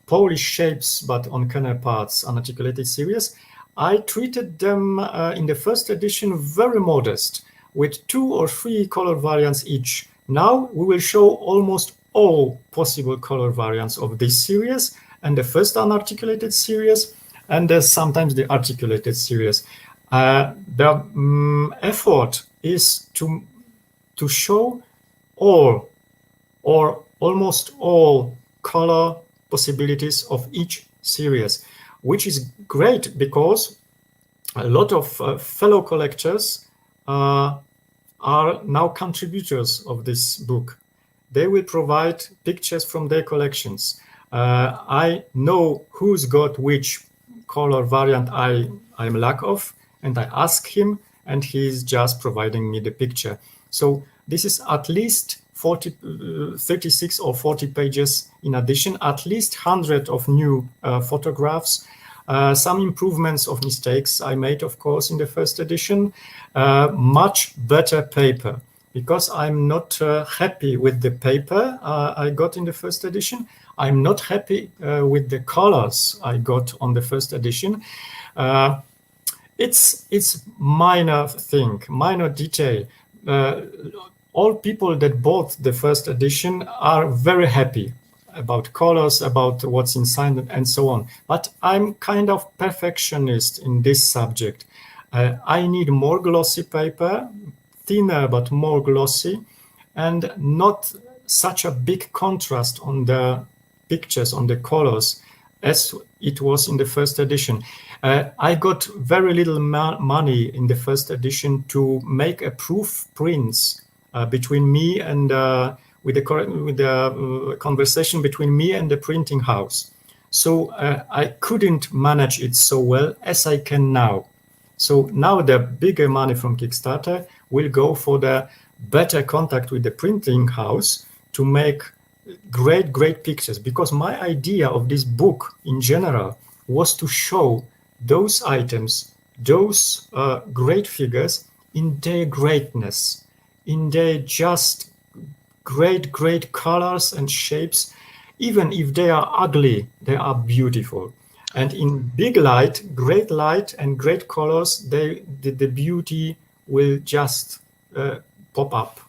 Polish shapes but on counterparts unarticulated series, I treated them in the first edition very modest, with 2 or 3 color variants each. Now we will show almost all possible color variants of this series and the first unarticulated series, and sometimes the articulated series. The effort is to show all or almost all color possibilities of each series, which is great because a lot of fellow collectors are now contributors of this book. They will provide pictures from their collections. I know who's got which color variant I'm lack of, and I ask him, and he's just providing me the picture. So this is at least 36 or 40 pages in addition, at least 100 of new photographs, some improvements of mistakes I made, of course, in the first edition, much better paper, because I'm not happy with the paper I got in the first edition. I'm not happy with the colors I got on the first edition. It's minor thing, minor detail. All people that bought the first edition are very happy about colors, about what's inside, and so on. But I'm kind of perfectionist in this subject. I need more glossy paper, thinner but more glossy, and not such a big contrast on the pictures, on the colors, as it was in the first edition. I got very little money in the first edition to make a proof prints between me and with the conversation between me and the printing house. So I couldn't manage it so well as I can now. So now the bigger money from Kickstarter will go for the better contact with the printing house to make great pictures, because my idea of this book in general was to show those items, those great figures in their greatness, in their just great colors and shapes. Even if they are ugly, they are beautiful. And in big light, and great colors, the beauty will just pop up.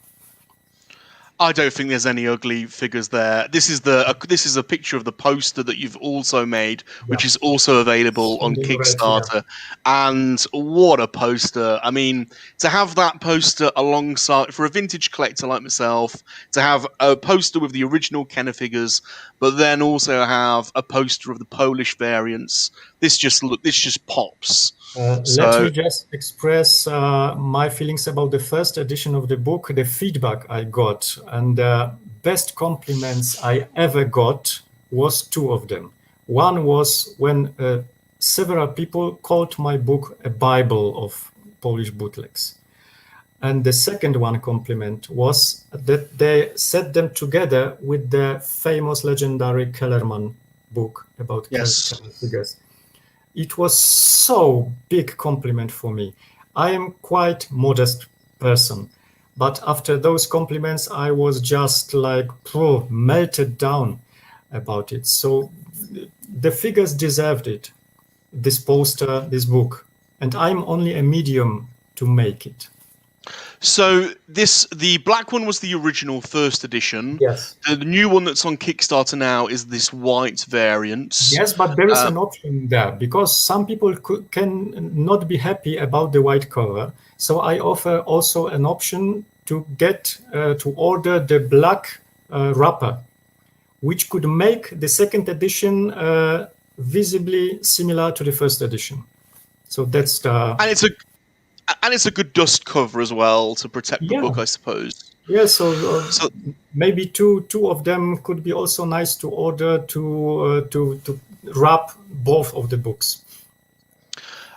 I don't think there's any ugly figures there. This is a picture of the poster that you've also made, which is also available on Kickstarter. And what a poster! I mean, to have that poster alongside, for a vintage collector like myself, to have a poster with the original Kenner figures, but then also have a poster of the Polish variants. This just pops. Let me just express my feelings about the first edition of the book, the feedback I got, and the best compliments I ever got was 2 of them. One was when several people called my book a Bible of Polish bootlegs. And the second one compliment was that they set them together with the famous legendary Kellerman book about Kellerman figures. It was so big compliment for me. I am quite modest person, but after those compliments, I was just like melted down about it. So the figures deserved it, this poster, this book, and I'm only a medium to make it. So the black one was the original first edition. Yes. The new one that's on Kickstarter now is this white variant. Yes, but there is an option there, because some people can not be happy about the white cover. So I offer also an option to get to order the black wrapper, which could make the second edition visibly similar to the first edition. So that's the... And it's a good dust cover as well to protect the book, I suppose. Yeah, so maybe two of them could be also nice to order to wrap both of the books.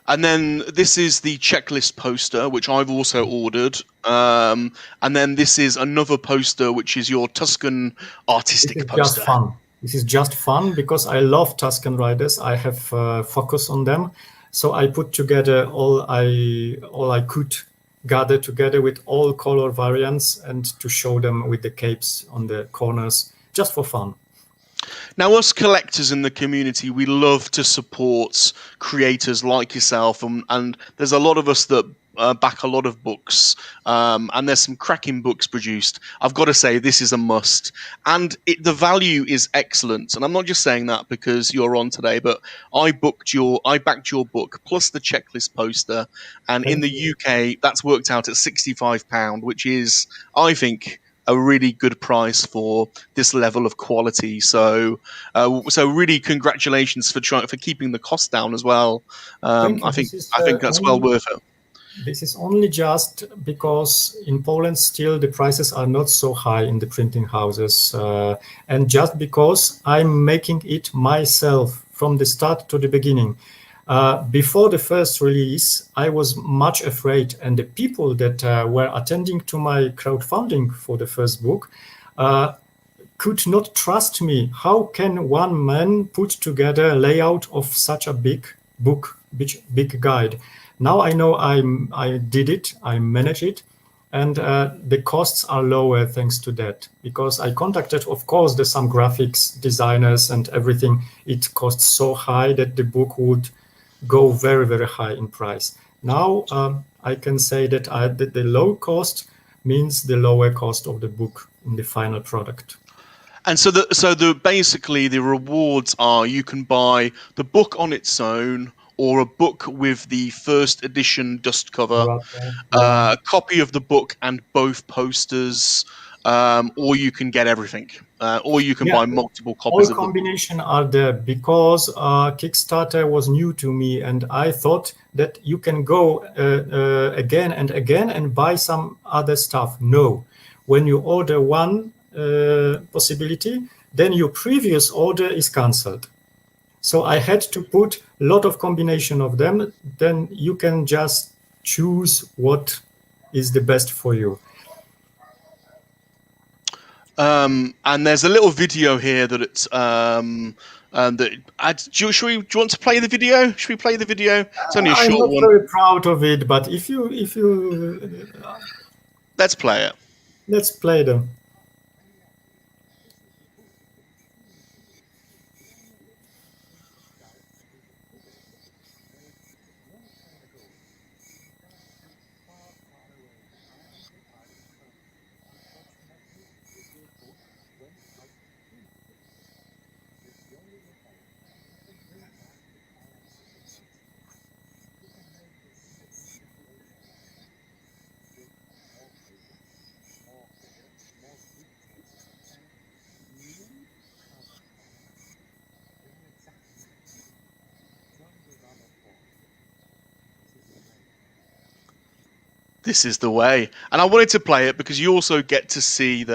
And then this is the checklist poster, which I've also ordered. And then this is another poster, which is your Tuscan artistic poster. Just fun. This is just fun because I love Tuscan riders. I have focus on them. So I put together all I could gather together with all color variants and to show them with the capes on the corners, just for fun. Now, us collectors in the community, we love to support creators like yourself, and there's a lot of us that back a lot of books, and there's some cracking books produced. I've got to say, this is a must, and the value is excellent. And I'm not just saying that because you're on today, but I backed your book plus the checklist poster, and in the UK, that's worked out at £65, which is, I think, a really good price for this level of quality. So really congratulations for keeping the cost down as well. Thank you. I think that's well worth it. This is only just because in Poland still the prices are not so high in the printing houses, and just because I'm making it myself from the start to the beginning. Before the first release, I was much afraid, and the people that were attending to my crowdfunding for the first book could not trust me. How can one man put together a layout of such a big book, big guide? Now I know I did it, I managed it, and the costs are lower thanks to that. Because I contacted, of course, some graphics designers and everything. It costs so high that the book would go very, very high in price. Now I can say that the low cost means the lower cost of the book in the final product. And so basically the rewards are you can buy the book on its own, or a book with the first edition dust cover, a copy of the book and both posters, or you can get everything, or you can buy multiple copies of the book. All combination are there because Kickstarter was new to me, and I thought that you can go again and again and buy some other stuff. No, when you order one possibility, then your previous order is cancelled. So I had to put a lot of combination of them. Then you can just choose what is the best for you. And there's a little video here that it's do you want to play the video? Should we play the video? It's only a short one. I'm not very proud of it, but if you let's play it. Let's play them. This is the way. And I wanted to play it because you also get to see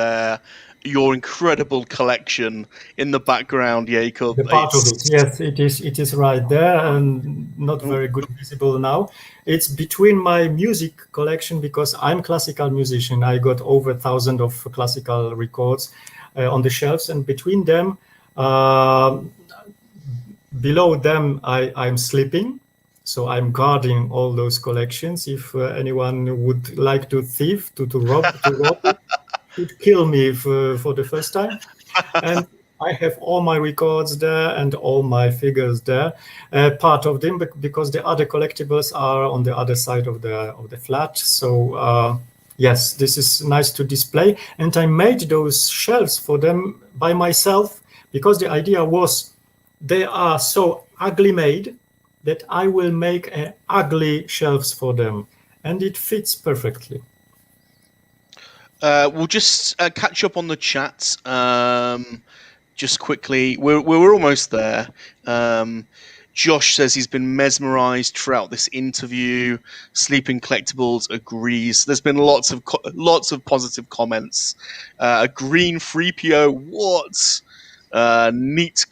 your incredible collection in the background, JAKUB. The part of it, yes, it is right there, and not very good visible now. It's between my music collection, because I'm classical musician. I got over 1,000 of classical records on the shelves, and between them, below them, I'm sleeping. So I'm guarding all those collections. If anyone would like to thief, to rob it, would kill me for the first time. And I have all my records there and all my figures there. Part of them, because the other collectibles are on the other side of the flat. So yes, this is nice to display. And I made those shelves for them by myself, because the idea was they are so ugly made that I will make ugly shelves for them, and it fits perfectly. We'll just catch up on the chat just quickly. We're almost there. Josh says he's been mesmerized throughout this interview. Sleeping Collectibles agrees. There's been lots of positive comments. A green 3PO, what? Neat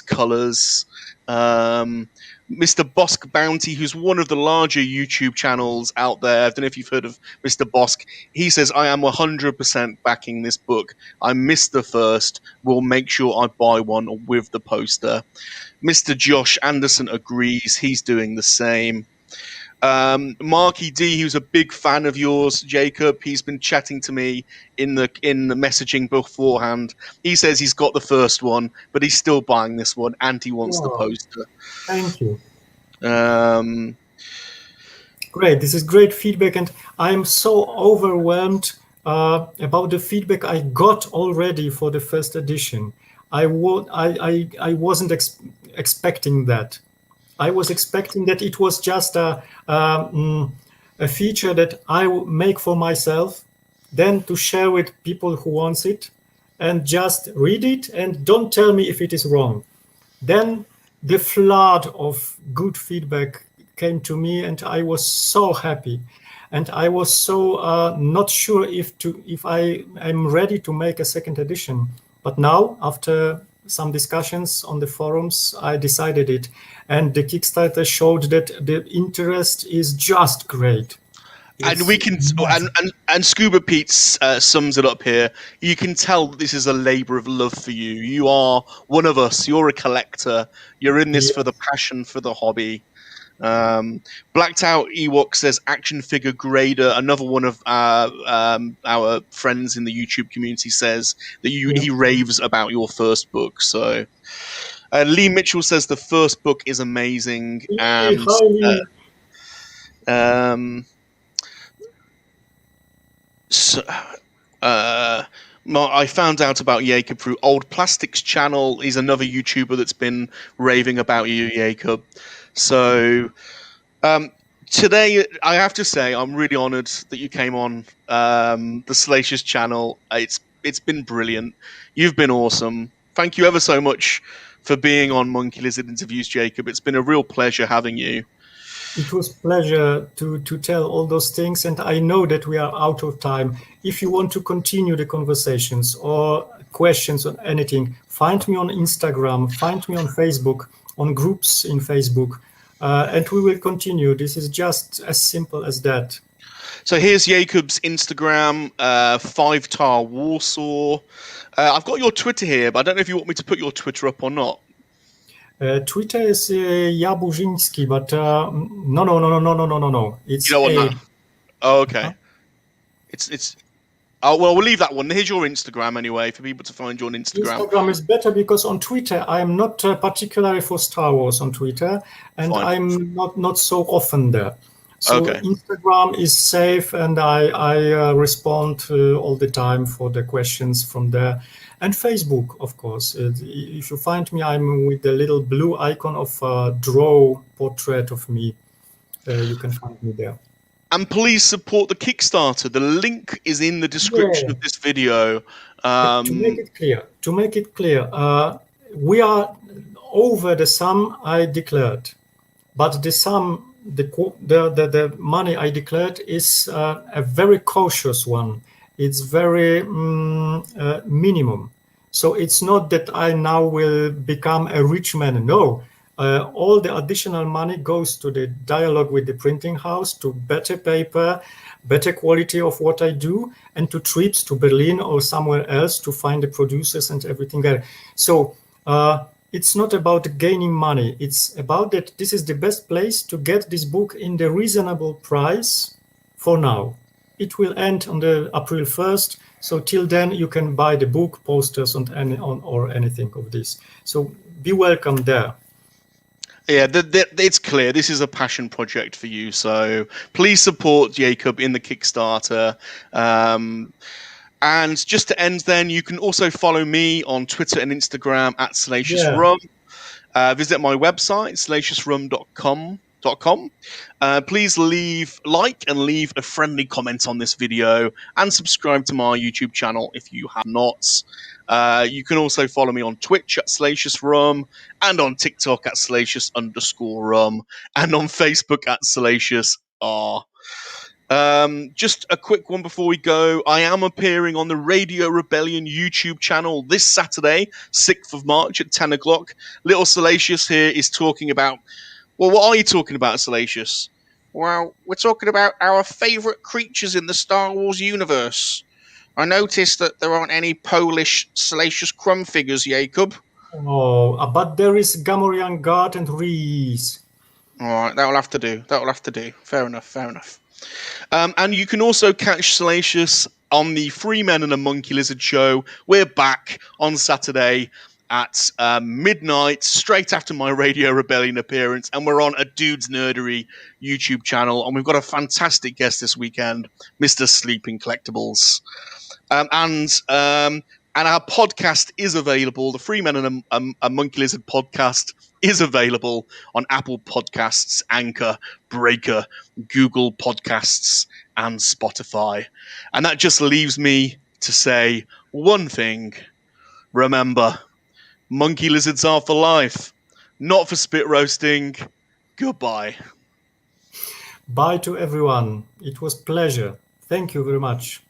colors. Mr. Bosk Bounty, who's one of the larger YouTube channels out there. I don't know if you've heard of Mr. Bosk. He says, I am 100% backing this book. I missed the first. We'll make sure I buy one with the poster. Mr. Josh Anderson agrees. He's doing the same. Marky D, who's a big fan of yours, JAKUB, he's been chatting to me in the messaging beforehand. He says he's got the first one, but he's still buying this one, and he wants the Oh, poster. thank you. Um, Great, this is great feedback, and I'm so overwhelmed about the feedback I got already for the first edition. I wasn't expecting that. I was expecting that it was just a feature that I make for myself, then to share with people who wants it, and just read it and don't tell me if it is wrong. Then the flood of good feedback came to me, and I was so happy, and I was so not sure if I am ready to make a second edition. But now, after some discussions on the forums, I decided it, and the Kickstarter showed that the interest is just great. and we can, and Scuba Pete sums it up here. You can tell that this is a labor of love for you. You are one of us. You're a collector. You're in this for the passion for the hobby. Blacked Out Ewok says action figure grader. Another one of our friends in the YouTube community says that he raves about your first book. So Lee Mitchell says the first book is amazing, and so, I found out about JAKUB through Old Plastics channel. He's another YouTuber that's been raving about you, JAKUB. So today, I have to say, I'm really honoured that you came on the Salacious channel. It's been brilliant. You've been awesome. Thank you ever so much for being on Monkey Lizard Interviews, JAKUB. It's been a real pleasure having you. It was a pleasure to tell all those things, and I know that we are out of time. If you want to continue the conversations or questions on anything, find me on Instagram, find me on Facebook, on groups in Facebook, and we will continue. This is just as simple as that. So here's JAKUB's Instagram, 5-Tar Warsaw. I've got your Twitter here, but I don't know if you want me to put your Twitter up or not. Twitter is Jaburzyński, but no. It's you don't want that. Oh, okay. It's. Oh well, we'll leave that one. Here's your Instagram anyway for people to find you on Instagram. Instagram is better because on Twitter I am not particularly for Star Wars on Twitter, and I'm not so often there. So Instagram is safe, and I respond all the time for the questions from there. And Facebook, of course. If you find me, I'm with the little blue icon of a draw portrait of me. You can find me there. And please support the Kickstarter. The link is in the description of this video. To make it clear, we are over the sum I declared, but the sum, the money I declared is a very cautious one. It's very minimum. So it's not that I now will become a rich man. No, all the additional money goes to the dialogue with the printing house, to better paper, better quality of what I do, and to trips to Berlin or somewhere else to find the producers and everything there. So it's not about gaining money. It's about that this is the best place to get this book in the reasonable price for now. It will end on the April 1st. So till then, you can buy the book, posters, or anything of this. So be welcome there. Yeah, it's clear. This is a passion project for you. So please support JAKUB in the Kickstarter. And just to end then, you can also follow me on Twitter and Instagram at SalaciousRum. Visit my website, salaciousrum.com. Please leave a friendly comment on this video and subscribe to my YouTube channel if you have not. You can also follow me on Twitch at SalaciousRum and on TikTok at Salacious_rum and on Facebook at SalaciousR. Just a quick one before we go. I am appearing on the Radio Rebellion YouTube channel this Saturday, 6th of March at 10 o'clock. Little Salacious here is talking about... Well, what are you talking about, Salacious? Well, we're talking about our favourite creatures in the Star Wars universe. I noticed that there aren't any Polish Salacious Crumb figures, JAKUB. Oh, but there is Gamorrean Guard and Reese. All right, that will have to do. That will have to do. Fair enough. Fair enough. And you can also catch Salacious on the Three Men and a Monkey Lizard show. We're back on Saturday at midnight, straight after my Radio Rebellion appearance, and we're on a Dude's Nerdery YouTube channel, and we've got a fantastic guest this weekend, Mr. Sleeping Collectibles. And our podcast is available. The Free Men and a Monkey Lizard podcast is available on Apple Podcasts, Anchor, Breaker, Google Podcasts, and Spotify. And that just leaves me to say one thing. Remember, monkey lizards are for life, not for spit roasting. Goodbye. Bye to everyone. It was pleasure. Thank you very much.